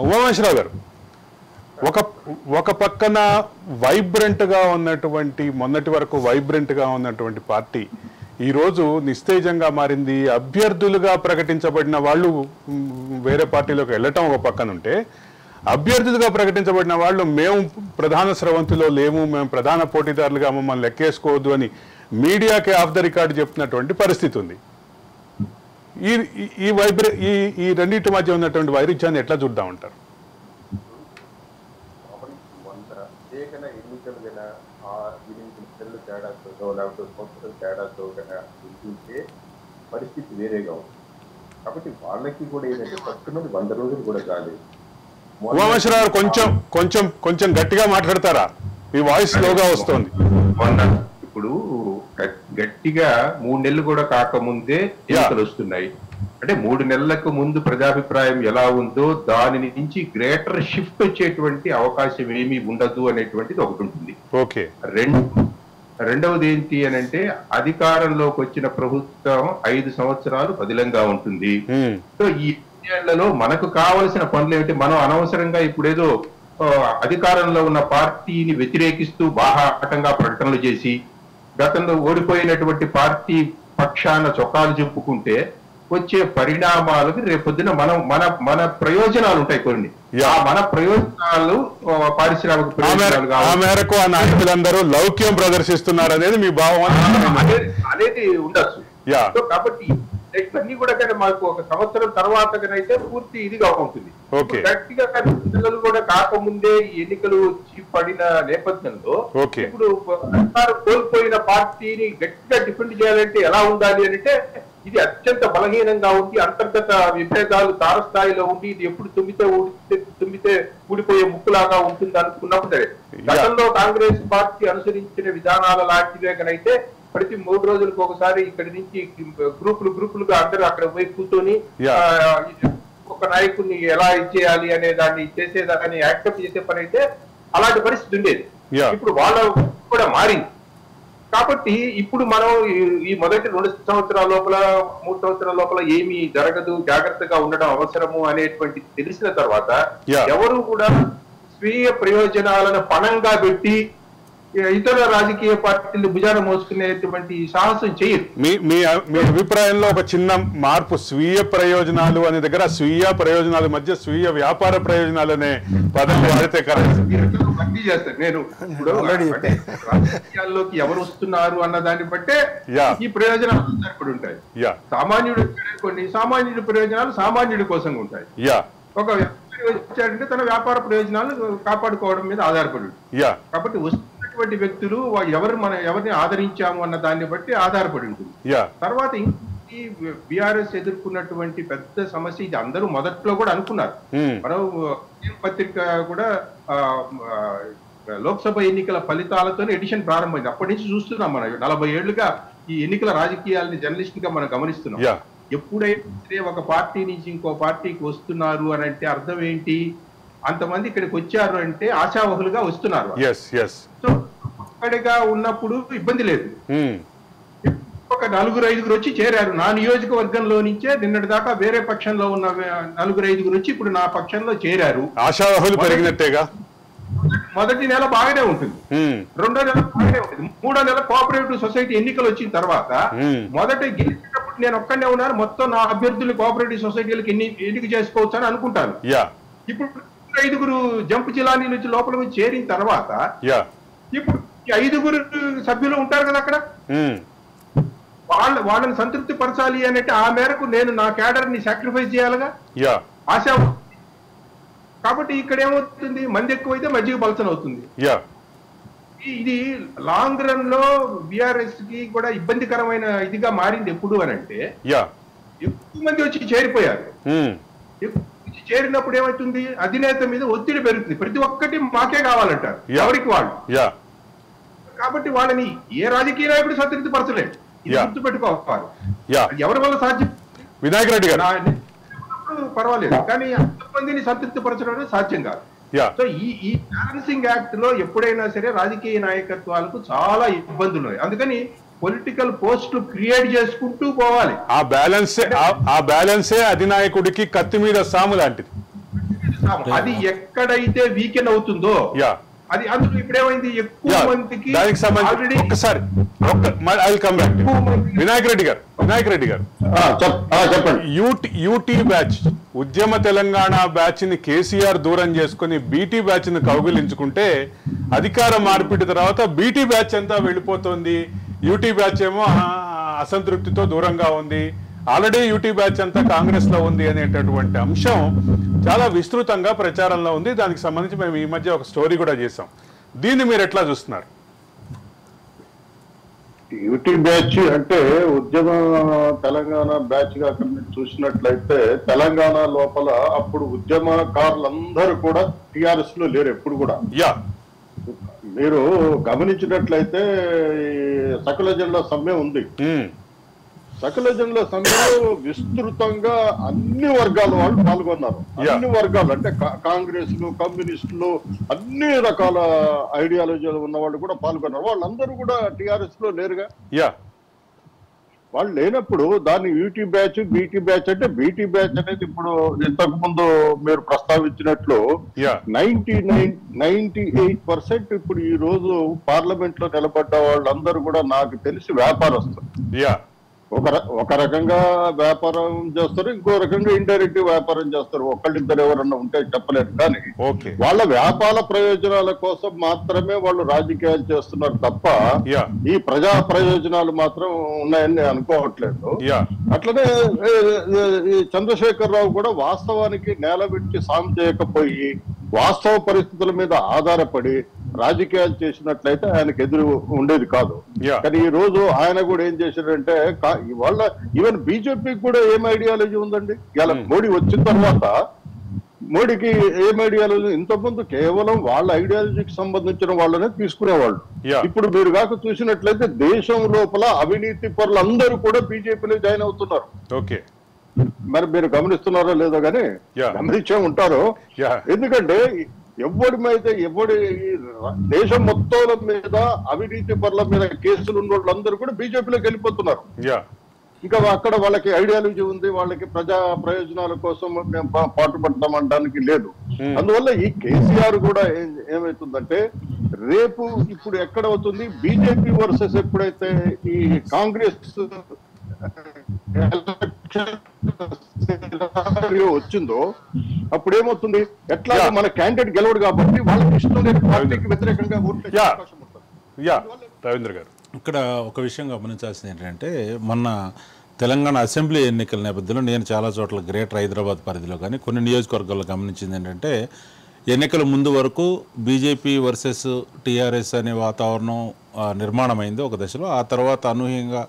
ఉమామేశ్వరరావు గారు, ఒక పక్కన వైబ్రెంట్గా ఉన్నటువంటి మొన్నటి వరకు వైబ్రెంట్గా ఉన్నటువంటి పార్టీ ఈరోజు నిస్తేజంగా మారింది. అభ్యర్థులుగా ప్రకటించబడిన వాళ్ళు వేరే పార్టీలోకి వెళ్ళటం ఒక పక్కన ఉంటే, అభ్యర్థులుగా ప్రకటించబడిన వాళ్ళు మేము ప్రధాన స్రవంతిలో లేము, మేము ప్రధాన పోటీదారులుగా మమ్మల్ని లెక్కేసుకోవద్దు అని మీడియాకి ఆఫ్ ద రికార్డ్ చెప్తున్నటువంటి పరిస్థితి ఉంది. ఈ రెండింటి మధ్య ఉన్నటువంటి వైరుధ్యాన్ని ఎట్లా చూద్దాం అంటారు? పరిస్థితి వేరేగా ఉంది కాబట్టి వాళ్ళకి కూడా ఏంటంటే ఫస్ట్ నుండి 100 రోజులు కూడా కాలేదు. ఉమామేశ్వరరావు కొంచెం గట్టిగా మాట్లాడతారా? మీ వాయిస్ స్లోగా వస్తుంది. ఇప్పుడు గట్టిగా 3 నెలలు కూడా కాకముందే ఎన్నికలు వస్తున్నాయి. అంటే 3 నెలలకు ముందు ప్రజాభిప్రాయం ఎలా ఉందో దాని నుంచి గ్రేటర్ షిఫ్ట్ వచ్చేటువంటి అవకాశం ఏమీ ఉండదు అనేటువంటిది ఒకటి ఉంటుంది. ఓకే. రెండవది ఏంటి అని అంటే అధికారంలోకి వచ్చిన ప్రభుత్వం 5 సంవత్సరాలు బదిలంగా ఉంటుంది. సో ఈ ఏళ్లలో మనకు కావలసిన పనులు ఏమిటి? మనం అనవసరంగా ఇప్పుడేదో అధికారంలో ఉన్న పార్టీని వ్యతిరేకిస్తూ బాహాటంగా ప్రకటనలు చేసి గతంలో ఓడిపోయినటువంటి పార్టీ పక్షాన చొక్కాలు చెప్పుకుంటే వచ్చే పరిణామాలకి రేపొద్దున మన ప్రయోజనాలు ఉంటాయి కొన్ని. మన ప్రయోజనాలు పారిశ్రామిక ప్రయోజనాలు ఆ మేరకు ఆ నాయకులందరూ లౌక్యం ప్రదర్శిస్తున్నారు అనేది మీ భావం అనేది ఉండొచ్చు. కాబట్టి ఇవన్నీ కూడా కానీ మాకు ఒక సంవత్సరం తర్వాతనైతే పూర్తి ఇదిగా ఉంటుంది. గట్టిగా పిల్లలు కూడా కాకముందే ఎన్నికలు వచ్చి పడిన నేపథ్యంలో ఇప్పుడు కోల్పోయిన పార్టీని గట్టిగా డిఫెండ్ చేయాలంటే ఎలా ఉండాలి అంటే ఇది అత్యంత బలహీనంగా ఉండి అంతర్గత విభేదాలు తారస్థాయిలో ఉండి ఇది ఎప్పుడు తుమ్మితే ఊడిపోయే ముక్కులాగా ఉంటుంది అనుకున్నప్పుడు గతంలో కాంగ్రెస్ పార్టీ అనుసరించిన విధానాల లాంటివేగనైతే ప్రతి 3 రోజులకు ఒకసారి ఇక్కడి నుంచి గ్రూపులుగా అందరూ అక్కడ పోయి కూర్చొని ఒక నాయకుడిని ఎలా ఇచ్చేయాలి అనే దాన్ని చేసేదాన్ని యాక్సెప్ట్ చేసే పని అయితే అలాంటి పరిస్థితి ఉండేది. ఇప్పుడు వాళ్ళ కూడా మారింది. కాబట్టి ఇప్పుడు మనం ఈ మొదటి 2 సంవత్సరాల లోపల 3 సంవత్సరాల లోపల ఏమీ జరగదు, జాగ్రత్తగా ఉండడం అవసరము అనేటువంటి తెలిసిన తర్వాత ఎవరు కూడా స్వీయ ప్రయోజనాలను పణంగా పెట్టి ఇతర రాజకీయ పార్టీలు భుజాన మోసుకునేటువంటి సాహసం చేయరు. మీ అభిప్రాయంలో ఒక చిన్న మార్పు, స్వీయ ప్రయోజనాలు అనే దగ్గర స్వీయ ప్రయోజనాల మధ్య స్వీయ వ్యాపార ప్రయోజనాలు అనే పదం వాడితే భర్తీ చేస్తారు. నేను ఇప్పుడు రాజకీయాల్లోకి ఎవరు వస్తున్నారు అన్న దాన్ని బట్టే ఈ ప్రయోజనాలు ఆధారపడి ఉంటాయి. సామాన్యుడు కొన్ని సామాన్యుడి ప్రయోజనాలు సామాన్యుడి కోసం ఉంటాయి. ఒక వ్యాపారి వచ్చాడంటే తన వ్యాపార ప్రయోజనాలు కాపాడుకోవడం మీద ఆధారపడి ఉంటుంది. కాబట్టి వస్తున్నటువంటి వ్యక్తులు ఎవరిని ఆదరించాము అన్న దాన్ని బట్టి ఆధారపడి ఉంటుంది. తర్వాత ఈ బీఆర్ఎస్ ఎదుర్కొన్నటువంటి పెద్ద సమస్య ఇది అందరూ మొదట్లో కూడా అనుకున్నారు. మనం పత్రిక కూడా లోక్సభ ఎన్నికల ఫలితాలతో ఎడిషన్ ప్రారంభమైంది. అప్పటి నుంచి చూస్తున్నాం మనం 40 ఏళ్లుగా ఈ ఎన్నికల రాజకీయాలని జర్నలిస్ట్ గా మనం గమనిస్తున్నాం. ఎప్పుడైతే ఒక పార్టీ నుంచి ఇంకో పార్టీకి వస్తున్నారు అని అంటే అర్థం ఏంటి? అంతమంది ఇక్కడికి వచ్చారు అంటే ఆశావహులుగా వస్తున్నారు. సో ఒక్కడిగా ఉన్నప్పుడు ఇబ్బంది లేదు. ఒక 4-5 వచ్చి చేరారు. నా నియోజకవర్గంలో నుంచే నిన్నటి దాకా వేరే పక్షంలో ఉన్న 4-5 వచ్చి ఇప్పుడు నా పక్షంలో చేరారు. ఆశావహులు పెరిగినట్టేగా. మొదటి నెల బాగానే ఉంటుంది, 2వ నెల బాగానే ఉంటుంది, 3వ నెల కోఆపరేటివ్ సొసైటీ ఎన్నికలు వచ్చిన తర్వాత మొదట గెలిచినప్పుడు నేను ఒక్కనే ఉన్నాను, మొత్తం నా అభ్యర్థులు కోఆపరేటివ్ సొసైటీలకు ఎన్నిక చేసుకోవచ్చు అని అనుకుంటాను. ఇప్పుడు 5 జంప్ జిల్లాని నుంచి లోపల చేరిన తర్వాత ఇప్పుడు 5 సభ్యులు ఉంటారు కదా అక్కడ, వాళ్ళని సంతృప్తి పరచాలి అంటే ఆ మేరకు నేను నా క్యాడర్ ని సాక్రిఫైస్ చేయాలిగా ఆశ. కాబట్టి ఇక్కడ ఏమవుతుంది, మంది ఎక్కువైతే మజ్జిగ పలచన అవుతుంది. ఇది లాంగ్ రన్ లో బిఆర్ఎస్ కి కూడా ఇబ్బందికరమైన ఇదిగా మారింది. ఎప్పుడు అని అంటే ఎక్కువ మంది వచ్చి చేరిపోయారు. చేరినప్పుడు ఏమవుతుంది, అధినేత మీద ఒత్తిడి పెరుగుతుంది. ప్రతి ఒక్కటి మాకే కావాలంటారు, ఎవరికి వాళ్ళు. కాబట్టి వాళ్ళని ఏ రాజకీయ నాయకుడు సంతృప్తి పరచలేదు. ఇది గుర్తు పెట్టుకోవాలి. ఎవరి వల్ల సాధ్యం? వినాయక్ రెడ్డి గారు పర్వాలేదు, కానీ అంతమందిని సంతృప్తి పరచడం సాధ్యం కాదు. సో ఈ బ్యాలెన్సింగ్ యాక్ట్ లో ఎప్పుడైనా సరే రాజకీయ నాయకత్వాలకు చాలా ఇబ్బందులు ఉన్నాయి. అందుకని పొలిటికల్ పోస్టులు క్రియేట్ చేసుకుంటూ పోవాలి. ఆ బ్యాలెన్సే అధినాయకుడికి కత్తి మీద సాము లాంటిది. అది ఎక్కడైతే వీకెన్ అవుతుందో అది అందులో ఇప్పుడేమైంది, ఎక్కువ మందికి ఒక్కసారి వినాయక్ రెడ్డి గారు చెప్పండి. యూటీ బ్యాచ్, ఉద్యమ తెలంగాణ బ్యాచ్ ని కేసీఆర్ దూరం చేసుకుని బీటీ బ్యాచ్ ని కౌగిలించుకుంటే అధికార మార్పిడి తర్వాత బీటీ బ్యాచ్ అంతా వెళ్ళిపోతుంది. యూటీ బ్యాచ్ ఏమో అసంతృప్తితో దూరంగా ఉంది. ఆల్రెడీ యూటీ బ్యాచ్ అంతా కాంగ్రెస్ లో ఉంది అనేటటువంటి అంశం చాలా విస్తృతంగా ప్రచారంలో ఉంది. దానికి సంబంధించి మేము ఈ మధ్య ఒక స్టోరీ కూడా చేసాం. దీన్ని మీరు ఎట్లా చూస్తున్నారు? యూటీ బ్యాచ్ అంటే ఉద్యమ తెలంగాణ బ్యాచ్ గా చూసినట్లయితే తెలంగాణ లోపల అప్పుడు ఉద్యమకారులందరూ కూడా టిఆర్ఎస్ లో లేరు ఎప్పుడు కూడా. మీరు గమనించినట్లయితే సకల జిల్లా సమ్మె ఉంది. సకల జిల్లా సమ్మెలో విస్తృతంగా అన్ని వర్గాల వాళ్ళు పాల్గొన్నారు. అన్ని వర్గాలు అంటే కాంగ్రెస్లు, కమ్యూనిస్టులు, అన్ని రకాల ఐడియాలజీలు ఉన్న వాళ్ళు కూడా పాల్గొన్నారు. వాళ్ళందరూ కూడా టిఆర్ఎస్ లో లేరుగా. వాళ్ళు లేనప్పుడు దాన్ని యూటీ బ్యాచ్, బీటీ బ్యాచ్ అంటే బీటీ బ్యాచ్ అనేది ఇప్పుడు ఇంతకు ముందు మీరు ప్రస్తావించినట్లు 98% ఇప్పుడు ఈ రోజు పార్లమెంట్ లో నిలబడ్డ వాళ్ళందరూ కూడా నాకు తెలిసి వ్యాపారస్తులు. ఒక రకంగా వ్యాపారం చేస్తారు, ఇంకో రకంగా ఇండైరెక్ట్ వ్యాపారం చేస్తారు. ఒకళ్ళిద్దరు ఎవరన్నా ఉంటే చెప్పలేరు, కానీ వాళ్ళ వ్యాపార ప్రయోజనాల కోసం మాత్రమే వాళ్ళు రాజకీయాలు చేస్తున్నారు తప్ప ఈ ప్రజా ప్రయోజనాలు మాత్రం ఉన్నాయని అనుకోవట్లేదు. అట్లనే ఈ చంద్రశేఖరరావు కూడా వాస్తవానికి నేల విడిచి సాము చేయకపోయి వాస్తవ పరిస్థితుల మీద ఆధారపడి రాజకీయాలు చేసినట్లయితే ఆయనకు ఎదురు ఉండేది కాదు. కానీ ఈ రోజు ఆయన కూడా ఏం చేశారంటే ఇవాళ ఈవెన్ బీజేపీకి కూడా ఏం ఐడియాలజీ ఉందండి. ఇలా మోడీ వచ్చిన తర్వాత మోడీకి ఏం ఐడియాలజీ, ఇంతకుముందు కేవలం వాళ్ళ ఐడియాలజీకి సంబంధించిన వాళ్ళనే తీసుకునేవాళ్ళు. ఇప్పుడు మీరు కాక చూసినట్లయితే దేశం లోపల అవినీతి పరులు అందరూ కూడా బీజేపీలో జాయిన్ అవుతున్నారు. ఓకే, మరి మీరు గమనిస్తున్నారో లేదో కానీ గమనించే ఉంటారు. ఎందుకంటే ఎవడి దేశం మొత్తం మీద అవినీతి పరుల మీద కేసులు ఉన్న వాళ్ళందరూ కూడా బీజేపీలోకి వెళ్ళిపోతున్నారు. ఇంకా అక్కడ వాళ్ళకి ఐడియాలజీ ఉంది, వాళ్ళకి ప్రజా ప్రయోజనాల కోసం మేము పాటుపడతామనడానికి లేదు. అందువల్ల ఈ కేసీఆర్ కూడా ఏమైతుందంటే రేపు ఇప్పుడు ఎక్కడ అవుతుంది బీజేపీ వర్సెస్ ఎప్పుడైతే ఈ కాంగ్రెస్ వచ్చిందో అప్పుడు ఏమవుతుంది, ఎట్లా మన క్యాండిడేట్ గెలవడు కాబట్టి వాళ్ళకి ఇష్టం లేని పార్టీకి వ్యతిరేకంగా రవీంద్ర గారు. ఇక్కడ ఒక విషయం గమనించాల్సింది ఏంటంటే మొన్న తెలంగాణ అసెంబ్లీ ఎన్నికల నేపథ్యంలో నేను చాలా చోట్ల గ్రేటర్ హైదరాబాద్ పరిధిలో కానీ కొన్ని నియోజకవర్గాల్లో గమనించింది ఏంటంటే ఎన్నికల ముందు వరకు బీజేపీ వర్సెస్ టీఆర్ఎస్ అనే వాతావరణం నిర్మాణమైంది ఒక దశలో. ఆ తర్వాత అనూహ్యంగా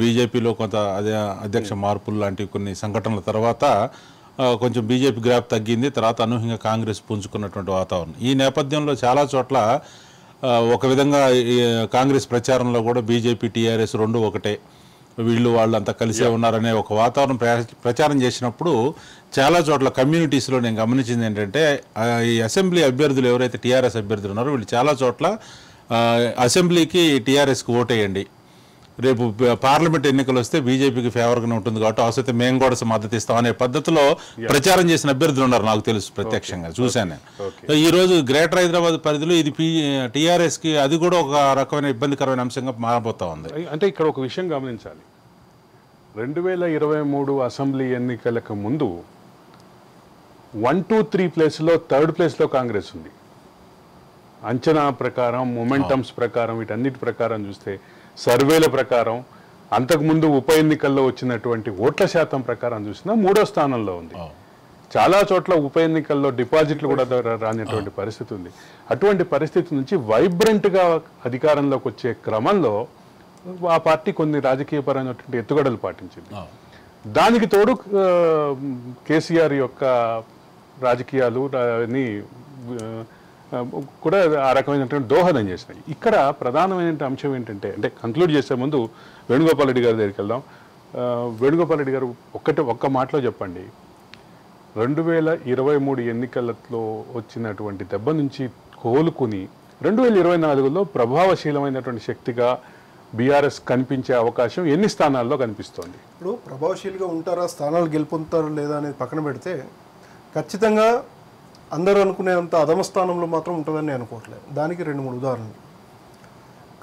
బీజేపీలో కొంత అధ్యక్ష మార్పులు లాంటి కొన్ని సంఘటనల తర్వాత కొంచెం బీజేపీ గ్రాఫ్ తగ్గింది. తర్వాత అనూహ్యంగా కాంగ్రెస్ పుంజుకున్నటువంటి వాతావరణం. ఈ నేపథ్యంలో చాలా చోట్ల ఒక విధంగా కాంగ్రెస్ ప్రచారంలో కూడా బీజేపీ టీఆర్ఎస్ రెండు ఒకటే, వీళ్ళు వాళ్ళు అంతా కలిసే ఉన్నారనే ఒక వాతావరణం ప్రచారం చేసినప్పుడు చాలా చోట్ల కమ్యూనిటీస్లో నేను గమనించింది ఏంటంటే ఈ అసెంబ్లీ అభ్యర్థులు ఎవరైతే టీఆర్ఎస్ అభ్యర్థులు ఉన్నారో వీళ్ళు చాలా చోట్ల అసెంబ్లీకి టీఆర్ఎస్కి ఓటేయండి, రేపు పార్లమెంట్ ఎన్నికలు వస్తే బీజేపీకి ఫేవర్గానే ఉంటుంది కాబట్టి అవసరం మేము కూడా మద్దతు ఇస్తాం అనే పద్ధతిలో ప్రచారం చేసిన అభ్యర్థులు ఉన్నారు. నాకు తెలుసు, ప్రత్యక్షంగా చూశాను నేను. ఈ రోజు గ్రేటర్ హైదరాబాద్ పరిధిలో ఇది టీఆర్ఎస్కి అది కూడా ఒక రకమైన ఇబ్బందికరమైన అంశంగా మారబోతా ఉంది. అంటే ఇక్కడ ఒక విషయం గమనించాలి, 2023 అసెంబ్లీ ఎన్నికలకు ముందు 1, 2, 3 ప్లేస్లో 3rd ప్లేస్లో కాంగ్రెస్ ఉంది. అంచనా ప్రకారం, మొమెంటమ్స్ ప్రకారం, వీటన్నిటి ప్రకారం చూస్తే, సర్వేల ప్రకారం, అంతకుముందు ఉప ఎన్నికల్లో వచ్చినటువంటి ఓట్ల శాతం ప్రకారం చూసినా 3వ స్థానంలో ఉంది. చాలా చోట్ల ఉప ఎన్నికల్లో డిపాజిట్లు కూడా రానిటువంటి పరిస్థితి ఉంది. అటువంటి పరిస్థితి నుంచి వైబ్రెంట్గా అధికారంలోకి వచ్చే క్రమంలో ఆ పార్టీ కొన్ని రాజకీయపరమైనటువంటి ఎత్తుగడలు పాటించింది. దానికి తోడు కేసీఆర్ యొక్క రాజకీయాలు కూడా ఆ రకమైనటువంటి దోహదం చేసినాయి. ఇక్కడ ప్రధానమైన అంశం ఏంటంటే, అంటే కంక్లూడ్ చేసే ముందు వేణుగోపాల్ రెడ్డి గారి దగ్గరికి వెళ్దాం. వేణుగోపాల్ రెడ్డి గారు ఒక్క మాటలో చెప్పండి, 2023 ఎన్నికలలో వచ్చినటువంటి దెబ్బ నుంచి కోలుకుని 2024లో ప్రభావశీలమైనటువంటి శక్తిగా బీఆర్ఎస్ కనిపించే అవకాశం ఎన్ని స్థానాల్లో కనిపిస్తోంది? ఇప్పుడు ప్రభావశీలిగా ఉంటారా, స్థానాలు గెలుపొందుతారా లేదా అనేది పక్కన పెడితే ఖచ్చితంగా అందరూ అనుకునేంత అధమ స్థానంలో మాత్రం ఉంటుందని నేను అనుకోవట్లేదు. దానికి 2-3 ఉదాహరణలు.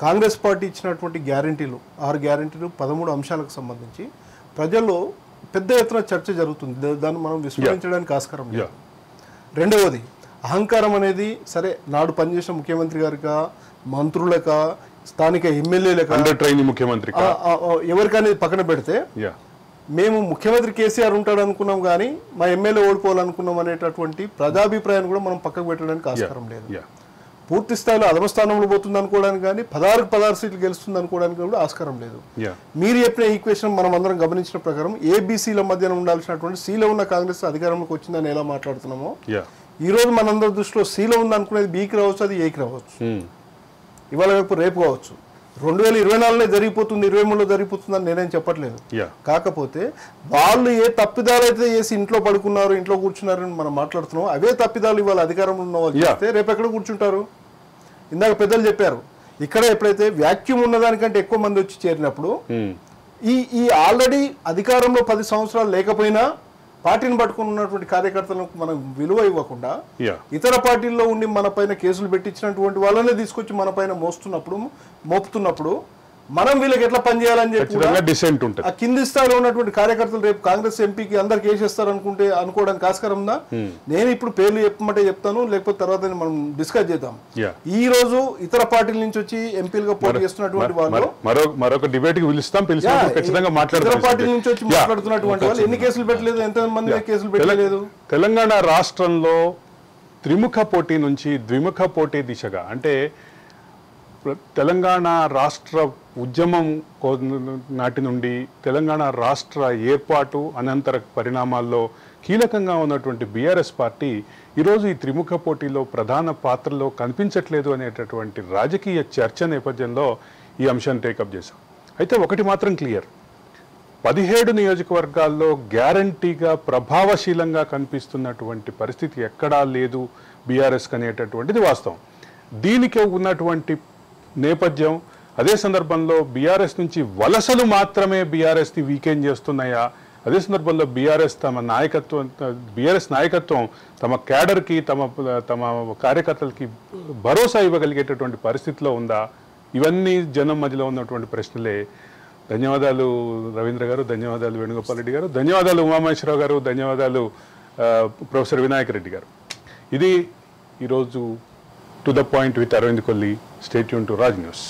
కాంగ్రెస్ పార్టీ ఇచ్చినటువంటి గ్యారంటీలు 6 గ్యారంటీలు 13 అంశాలకు సంబంధించి ప్రజల్లో పెద్ద ఎత్తున చర్చ జరుగుతుంది. దాన్ని మనం విస్మరించడానికి ఆస్కారం లేదు. రెండవది అహంకారం అనేది, సరే నాడు పనిచేసిన ముఖ్యమంత్రి గారికా, మంత్రులకా, స్థానిక ఎమ్మెల్యేలకా, ముఖ్యమంత్రి ఎవరికనేది పక్కన పెడితే మేము ముఖ్యమంత్రి కేసీఆర్ ఉంటాడు అనుకున్నాం కానీ మా ఎమ్మెల్యే ఓడిపోవాలనుకున్నాం అనేటటువంటి ప్రజాభిప్రాయాన్ని కూడా మనం పక్కకు పెట్టడానికి ఆస్కారం లేదు. పూర్తి స్థాయిలో అధమ స్థానంలో పోతుంది అనుకోవడానికి కానీ 16 సీట్లు గెలుస్తుంది అనుకోవడానికి కూడా ఆస్కారం లేదు. మీరు చెప్పిన ఈక్వేషన్ మనం అందరం గమనించిన ప్రకారం ఏబీసీల మధ్యన ఉండాల్సినటువంటి సీలో ఉన్న కాంగ్రెస్ అధికారంలోకి వచ్చిందని ఎలా మాట్లాడుతున్నామో ఈ రోజు మనందరి దృష్టిలో సీలో ఉంది అనుకునేది బీకి రావచ్చు, అది ఏకి రావచ్చు, ఇవాళ రేపు కావచ్చు. 2024లో జరిగిపోతుంది, 23లో జరిగిపోతుందని నేనేం చెప్పట్లేదు. కాకపోతే వాళ్ళు ఏ తప్పిదాలు అయితే చేసి ఇంట్లో పడుకున్నారు, ఇంట్లో కూర్చున్నారని మనం మాట్లాడుతున్నాం, అవే తప్పిదాలు ఇవాళ అధికారంలో ఉన్న వాళ్ళు చేస్తే రేపు ఎక్కడ కూర్చుంటారు? ఇందాక పెద్దలు చెప్పారు, ఇక్కడ ఎప్పుడైతే వ్యాక్యూమ్ ఉన్నదానికంటే ఎక్కువ మంది వచ్చి చేరినప్పుడు ఈ ఆల్రెడీ అధికారంలో 10 సంవత్సరాలు లేకపోయినా పార్టీని పట్టుకున్నటువంటి కార్యకర్తలకు మనం విలువ ఇవ్వకుండా ఇతర పార్టీల్లో ఉండి మన పైన కేసులు పెట్టించినటువంటి వాళ్ళనే తీసుకొచ్చి మన పైన మోపుతున్నప్పుడు మనం వీళ్ళకి ఎట్లా పనిచేయాలని చెప్పి ఆ కింది స్థాయిలో ఉన్నటువంటి కార్యకర్తలు రేపు కాంగ్రెస్ ఎంపీకి అందరికి వేసేస్తారు అనుకోవడానికి ఆస్కారం ఉందా? నేను ఇప్పుడు పేర్లు చెప్పమంటే చెప్తాను, లేకపోతే తర్వాత మనం డిస్కస్ చేద్దాం. ఈ రోజు ఇతర పార్టీల నుంచి వచ్చి ఎంపీలుగా పోటీ చేస్తున్నటువంటి వాళ్ళు, మరొక డిబేట్ కి పిలుస్తాం, ఇతర పార్టీల నుంచి వచ్చి మాట్లాడుతున్నటువంటి వాళ్ళు ఎన్ని కేసులు పెట్టలేదు, ఎంత మంది కేసులు పెట్టలేదు? తెలంగాణ రాష్ట్రంలో త్రిముఖ పోటీ నుంచి ద్విముఖ పోటీ దిశగా అంటే తెలంగాణ రాష్ట్ర ఉద్యమం నాటి నుండి తెలంగాణ రాష్ట్ర ఏర్పాటు అనంతర పరిణామాల్లో కీలకంగా ఉన్నటువంటి బీఆర్ఎస్ పార్టీ ఈరోజు ఈ త్రిముఖ పోటీలో ప్రధాన పాత్రలో కనిపించట్లేదు అనేటటువంటి రాజకీయ చర్చ నేపథ్యంలో ఈ అంశాన్ని టేకప్ చేశాం. అయితే ఒకటి మాత్రం క్లియర్, 17 నియోజకవర్గాల్లో గ్యారంటీగా ప్రభావశీలంగా కనిపిస్తున్నటువంటి పరిస్థితి ఎక్కడా లేదు బీఆర్ఎస్కి అనేటటువంటిది వాస్తవం. దీనికి ఉన్నటువంటి నేపథ్యం, అదే సందర్భంలో బీఆర్ఎస్ నుంచి వలసలు మాత్రమే బీఆర్ఎస్ని వీకెండ్ చేస్తున్నాయా, అదే సందర్భంలో బీఆర్ఎస్ నాయకత్వం తమ క్యాడర్కి తమ కార్యకర్తలకి భరోసా ఇవ్వగలిగేటటువంటి పరిస్థితిలో ఉందా, ఇవన్నీ జనం మధ్యలో ఉన్నటువంటి ప్రశ్నలే. ధన్యవాదాలు రవీంద్ర గారు, ధన్యవాదాలు వేణుగోపాల్ రెడ్డి గారు, ధన్యవాదాలు ఉమామహేశ్వరరావు గారు, ధన్యవాదాలు ప్రొఫెసర్ వినాయక్ రెడ్డి గారు. ఇది ఈరోజు to the point with Arvind Kolli. Stay tune to Raj news.